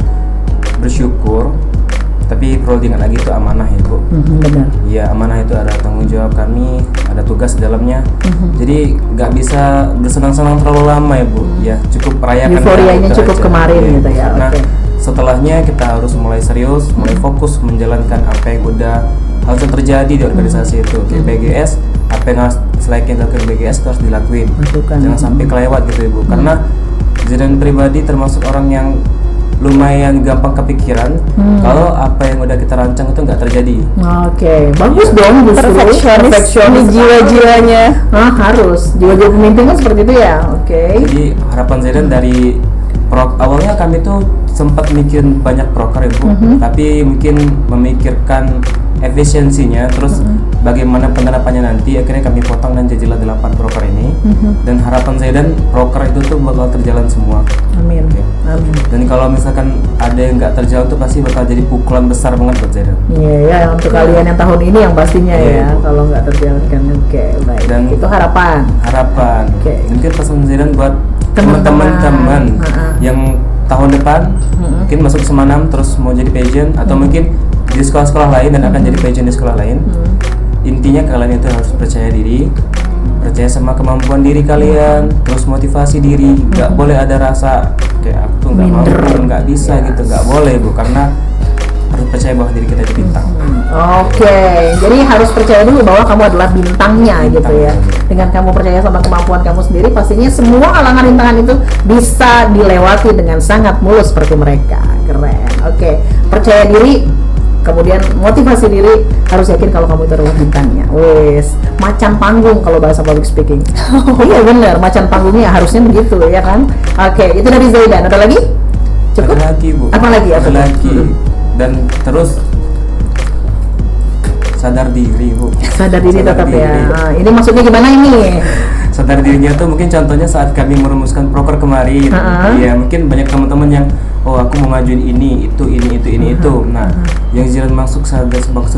bersyukur, tapi perlu diingat lagi itu amanah ya, Bu. Benar. Iya, amanah itu ada tanggung jawab kami, ada tugas di dalamnya. Jadi nggak bisa bersenang-senang terlalu lama ya, Bu. Ya, cukup merayakan. Euforianya cukup aja. kemarin Ya. gitu ya. Nah, Oke. setelahnya kita harus mulai serius, mulai fokus menjalankan apa yang udah harus terjadi di organisasi itu. Oke, BGS, apa yang harus selain dilakukan BGS itu harus dilakuin. Lakukan. Jangan sampai kelewat gitu ya, Bu. Karena Zaidan pribadi termasuk orang yang lumayan gampang kepikiran kalau apa yang udah kita rancang itu nggak terjadi. Oke, bagus dong justru. Perfeksionis jiwa-jiwanya. Harus jiwa-jiwa pemimpin kan seperti itu ya. Oke. Jadi harapan Zaidan dari awalnya kami tuh sempat mikirin banyak proker ya, Bu. Tapi mungkin memikirkan efisiensinya, terus bagaimana penerapannya nanti. Akhirnya kami potong dan jadilah 8 proker ini. Dan harapan saya dan proker itu tuh bakal terjalan semua. Amin. Oke. Amin. Dan kalau misalkan ada yang nggak terjalan tuh pasti bakal jadi pukulan besar banget buat Zaidan. Iya ya, untuk kalian yang tahun ini yang pastinya Iya, ya, Bu. kalau nggak terjalankan. Oke, baik. Dan Itu harapan. Oke. Mungkin pesan Zaidan buat Teman-teman. teman-teman yang tahun depan mungkin masuk Semanam terus mau jadi pageant atau mungkin di sekolah-sekolah lain dan akan jadi pageant di sekolah lain. Intinya kalian itu harus percaya diri, percaya sama kemampuan diri kalian, terus motivasi diri. Nggak boleh ada rasa kayak aku tuh nggak mampu, nggak bisa gitu, nggak boleh Bu, karena harus percaya bahwa diri kita itu bintang. Oke, jadi harus percaya dulu bahwa kamu adalah bintangnya gitu ya. Dengan kamu percaya sama kemampuan kamu sendiri, pastinya semua halangan rintangan itu bisa dilewati dengan sangat mulus seperti mereka. Keren. Oke, percaya diri, kemudian motivasi diri, harus yakin kalau kamu itu adalah bintangnya. Wes, macan panggung kalau bahasa public speaking. Iya benar, macan panggungnya harusnya begitu ya kan. Oke, itu dari Zaidan. Ada lagi? Cukup? Ada lagi Bu. Apa lagi? Ada lagi. Dan terus sadar diri Bu. Sadar diri Sadar tetap ya. diri. Nah, ini maksudnya gimana ini? Sadar dirinya tuh mungkin contohnya saat kami merumuskan proker kemarin. Ya mungkin banyak teman-teman yang oh aku mau ngajuin ini itu. Nah yang Ziran maksud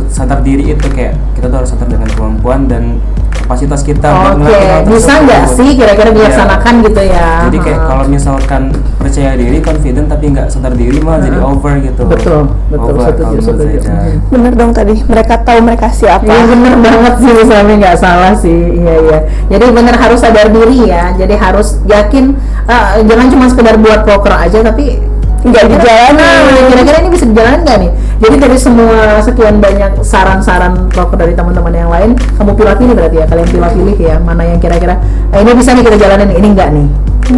sadar diri itu kayak kita tuh harus sadar dengan kemampuan dan kapasitas kita untuk Oke, melakukan hal bisa tersebut. nggak sih kira-kira dilaksanakan gitu ya? Jadi kayak kalau misalkan percaya diri, confident tapi nggak sadar diri malah jadi over gitu. Betul, Over setuju, kalau menurut setuju. Zaidan. Bener dong tadi, mereka tahu mereka siapa. Iya bener banget sih, Sami, nggak salah sih. Iya. Jadi bener harus sadar diri ya. Jadi harus yakin, jangan cuma sekedar buat poker aja tapi nggak dijalanin. Kira-kira ini bisa dijalankan nggak nih? Jadi dari semua sekian banyak saran-saran poker dari teman-teman yang lain, kamu pilih-pilih berarti ya, kalian pilih-pilih ya mana yang kira-kira ini bisa nih kita jalanin, ini enggak nih.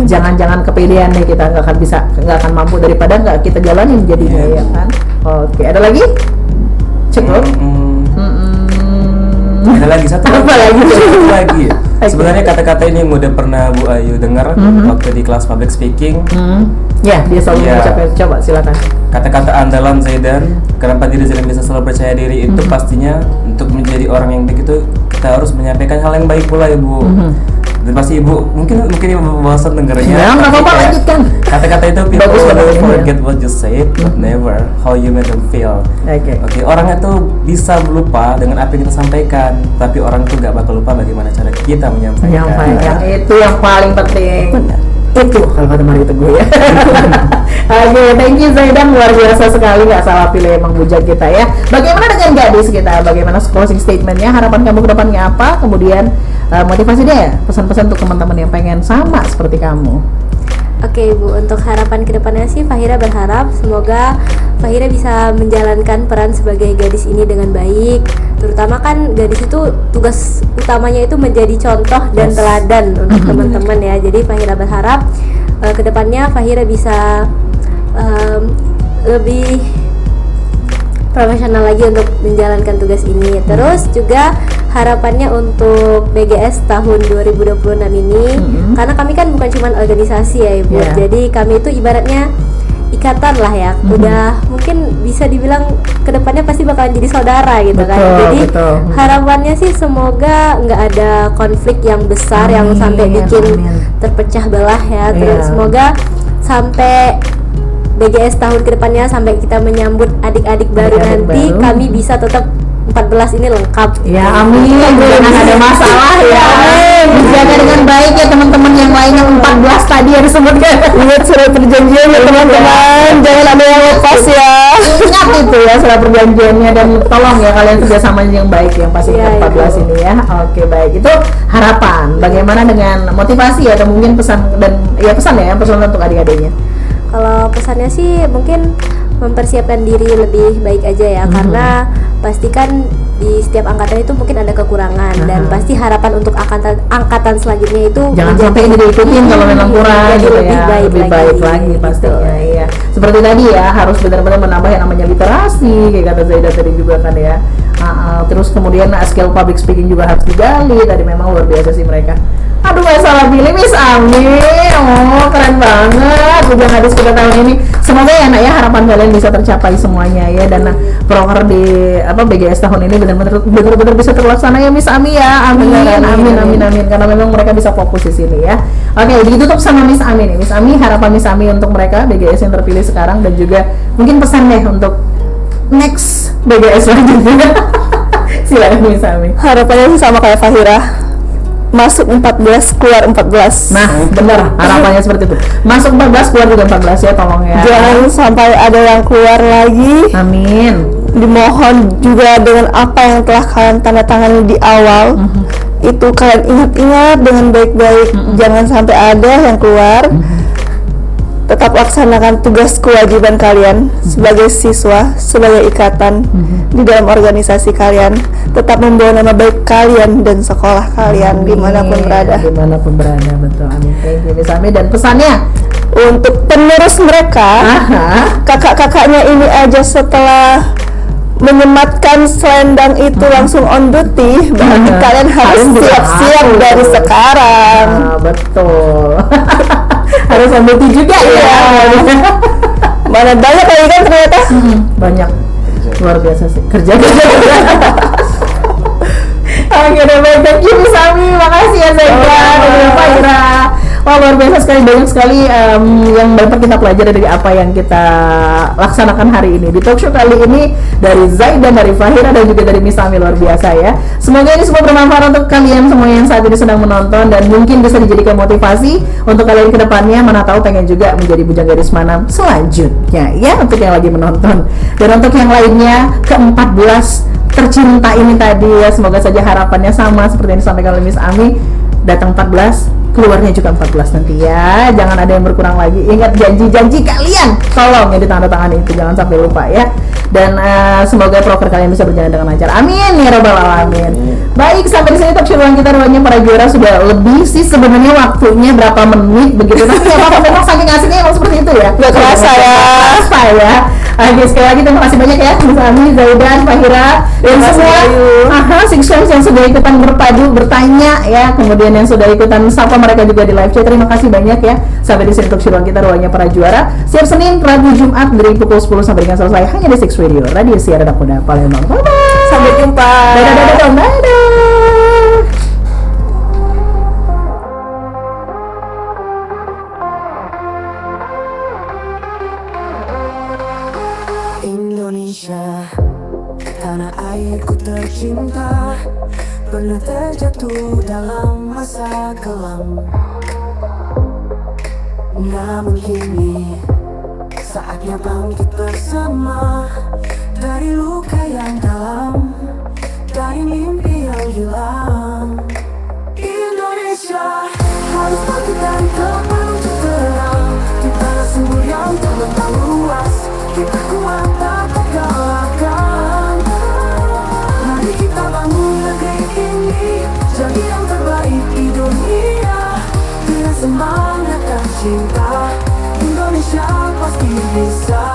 Jangan kepedean nih, kita nggak akan mampu daripada nggak kita jalanin jadinya ya kan. Oke, ada lagi? Cukup? Ada lagi satu Apa lagi? Satu lagi. Oke. Sebenarnya kata-kata ini yang udah pernah Bu Ayu dengar waktu di kelas public speaking. Ya, dia selalu Iya. mengucapkan. Coba silakan. Kata-kata andalan Zaidan, kenapa diri Zaidan bisa selalu percaya diri itu pastinya untuk menjadi orang yang baik itu kita harus menyampaikan hal yang baik pula ya Bu. Dan pasti Ibu mungkin Ibu bosan dengernya. Ya, nggak apa-apa, Kayak lanjutkan. Kata-kata itu people Bagus banget will ini, forget what you said, but never how you made them feel. Oke. Orang itu bisa lupa dengan apa yang kita sampaikan, tapi orang itu nggak bakal lupa bagaimana cara kita menyampaikan. Menyampaikan itu yang paling penting. Itu kalau kata Mari itu gue ya. Oke, thank you Zaidan, luar biasa sekali, nggak salah pilih emang bujang kita ya. Bagaimana dengan gadis kita? Bagaimana closing statementnya? Harapan kamu ke depannya apa? Kemudian motivasi deh, pesan-pesan untuk teman-teman yang pengen sama seperti kamu. Oke Bu, untuk harapan kedepannya sih Fahira berharap semoga Fahira bisa menjalankan peran sebagai gadis ini dengan baik. Terutama kan gadis itu tugas utamanya itu menjadi contoh dan teladan untuk teman-teman ya. Jadi Fahira berharap kedepannya Fahira bisa lebih profesional lagi untuk menjalankan tugas ini. Terus juga harapannya untuk BGS tahun 2026 ini, karena kami kan bukan cuma organisasi ya Ibu, Yeah. jadi kami itu ibaratnya ikatan lah ya, udah mungkin bisa dibilang kedepannya pasti bakalan jadi saudara gitu kan. Betul, Jadi betul. harapannya sih semoga nggak ada konflik yang besar yang sampai bikin terpecah belah ya. Iya. Terus semoga sampai BGS tahun kedepannya sampai kita menyambut adik-adik baru Adik-adik nanti baru. kami bisa tetap 14 ini lengkap. Ya amin, jangan ada masalah ya. Dijaga dengan baik ya teman-teman yang lain yang 14 tadi yang disebutkan. Ingat surat perjanjian ya teman-teman, jangan ada yang lepas ya. Ingat itu ya surat perjanjiannya, dan tolong ya kalian kerjasama yang baik yang pasti Iya, 14 itu. ini ya. Oke baik, itu harapan. Bagaimana dengan motivasi atau mungkin pesan pesan untuk adik-adiknya? Kalau pesannya sih mungkin mempersiapkan diri lebih baik aja ya, karena pastikan di setiap angkatan itu mungkin ada kekurangan dan pasti harapan untuk angkatan selanjutnya itu Jangan menjadi- sampai ini diikutin kalau memang kurang menjadi gitu lebih ya, baik lebih baik lagi gitu. pastinya iya. Seperti tadi ya, harus benar-benar menambah yang namanya literasi kayak kata Zaida tadi juga kan ya. Terus kemudian skill public speaking juga harus digali, tadi memang luar biasa sih mereka. Aduh, gak salah pilih Miss Ami. Oh, keren banget Bujang Gadis kita tahun ini. Semoga ya nak ya, harapan kalian bisa tercapai semuanya ya, dan proker di BGS tahun ini benar-benar bisa terlaksana ya Miss Ami ya. Amin. Amin. Karena memang mereka bisa fokus di sini ya. Oke, ditutup sama Miss Ami nih. Miss Ami, harapan Miss Ami untuk mereka BGS yang terpilih sekarang, dan juga mungkin pesan deh untuk next BGS selanjutnya. Silakan Miss Ami. Harapannya sih sama kayak Fahira, masuk 14 keluar 14. Nah, benar, harapannya seperti itu. Masuk 14 keluar juga 14 ya, tolong ya. Jangan sampai ada yang keluar lagi. Amin. Dimohon juga dengan apa yang telah kalian tanda tangani di awal, itu kalian ingat-ingat dengan baik-baik. Jangan sampai ada yang keluar. Tetap laksanakan tugas kewajiban kalian sebagai siswa, sebagai ikatan di dalam organisasi kalian. Tetap membawa nama baik kalian dan sekolah kalian dimanapun berada. Dimanapun berada, betul. Amin. Thank you Miss Ami. Dan pesannya Untuk penerus mereka, kakak-kakaknya ini aja setelah menyematkan selendang itu langsung on duty, berarti kalian harus siap-siap dari sekarang. Betul. Harus on duty juga ya. Mana banyak lagi kan ternyata. Banyak. Luar biasa sih kerja. Oke deh, baik, thank you Miss Ami, makasih ya Zaiga dan Fahira. Wah, luar biasa sekali, banyak sekali yang dapat kita pelajari dari apa yang kita laksanakan hari ini di talk show kali ini, dari Zaiga, dari Fahira, dan juga dari Miss Ami. Luar biasa ya. Semoga ini semua bermanfaat untuk kalian semua yang saat ini sedang menonton, dan mungkin bisa dijadikan motivasi untuk kalian ke depannya. Mana tahu pengen juga menjadi bujang gadis mana selanjutnya ya, untuk yang lagi menonton. Dan untuk yang lainnya, ke-14 tercinta ini tadi ya, semoga saja harapannya sama seperti yang disampaikan oleh Miss Ami, datang 14, keluarnya juga 14 nanti ya, jangan ada yang berkurang lagi. Ingat janji-janji kalian, tolong ya ditandatangani itu, jangan sampai lupa ya. Dan semoga proker kalian bisa berjalan dengan lancar, amin ya robbal alamin. Baik, sampai di sini talk show ruang kita, ruangnya para juara. Sudah lebih sih sebenarnya waktunya, berapa menit begitu, tapi apa memang saking asiknya emang seperti itu ya, Gak kerasa ya. Oke, sekali lagi terima kasih banyak ya Miss Ami, Zaidan, Fahira, dan semua Sixers yang sudah ikutan berpadu bertanya ya, kemudian yang sudah ikutan sapa mereka juga di live chat. Terima kasih banyak ya. Sampai di sini talk show ruang kita, ruangnya para juara. Setiap Senin, Rabu, Jumat dari pukul 10 sampai dengan selesai hanya di Six Radio, Radio Siar Anak Muda Palembang. Bye bye. Sampai jumpa. Dadah. Indonesia, tanah airku tercinta, pernah terjatuh dalam masa kelam. Namun kini saatnya bangkit bersama, dari luka yang dalam, dari mimpi yang hilang. Indonesia harus bangkit dan tetap menuju terang, di tanah subur yang terbentang luas. Kita kuat tak terkalahkan. Mari kita bangun negeri ini, jadi yang terbaik di dunia. Dengan semangat dan cinta, Indonesia pasti bisa.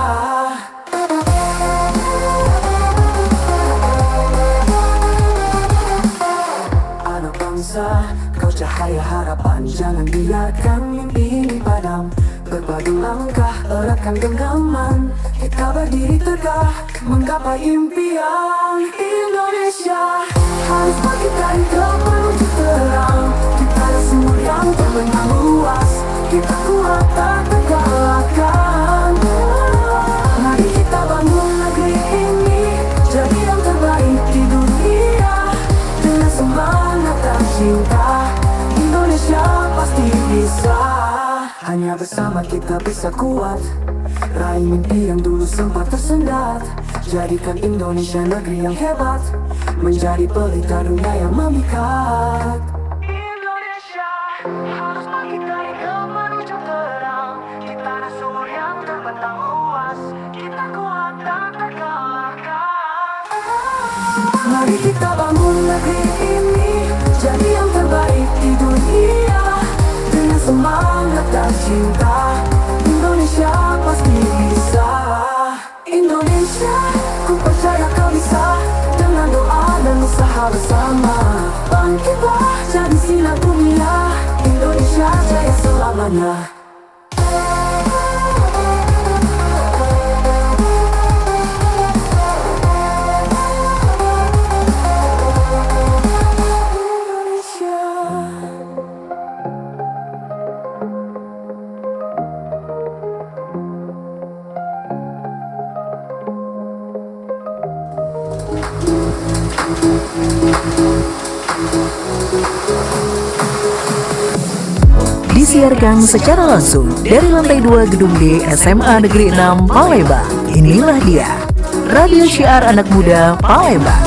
Anak bangsa, kau cahaya harapan, jangan biarkan mimpi ini padam. Berbadu langkah, eratkan genggaman, kita berdiri tegak, menggapai impian. Indonesia harus bangkit dan tetap menuju terang, di tanah subur yang terbentang luas. Kita kuat tak terkalahkan. Mari kita bangun negeri ini, jadi yang terbaik di dunia. Dengan semangat dan cinta, Indonesia pasti bisa. Hanya bersama kita bisa kuat, raih mimpi yang dulu sempat tersendat. Jadikan Indonesia negeri yang hebat, menjadi pelita dunia yang memikat. Indonesia harus bangkit dari gelap menuju terang, di tanah subur yang terbentang luas. Kita kuat tak terkalahkan. Mari kita bangun negeri ini, jadi yang terbaik di dunia. Dengan semangat dan cinta, Indonesia pasti bisa. Indonesia, ku percaya kau bisa, dengan doa dan usaha bersama. Bangkitlah jadi sinar dunia, pernah. Disiarkan secara langsung dari lantai 2 Gedung D SMA Negeri 6 Palembang. Inilah dia, Radio Syiar Anak Muda Palembang.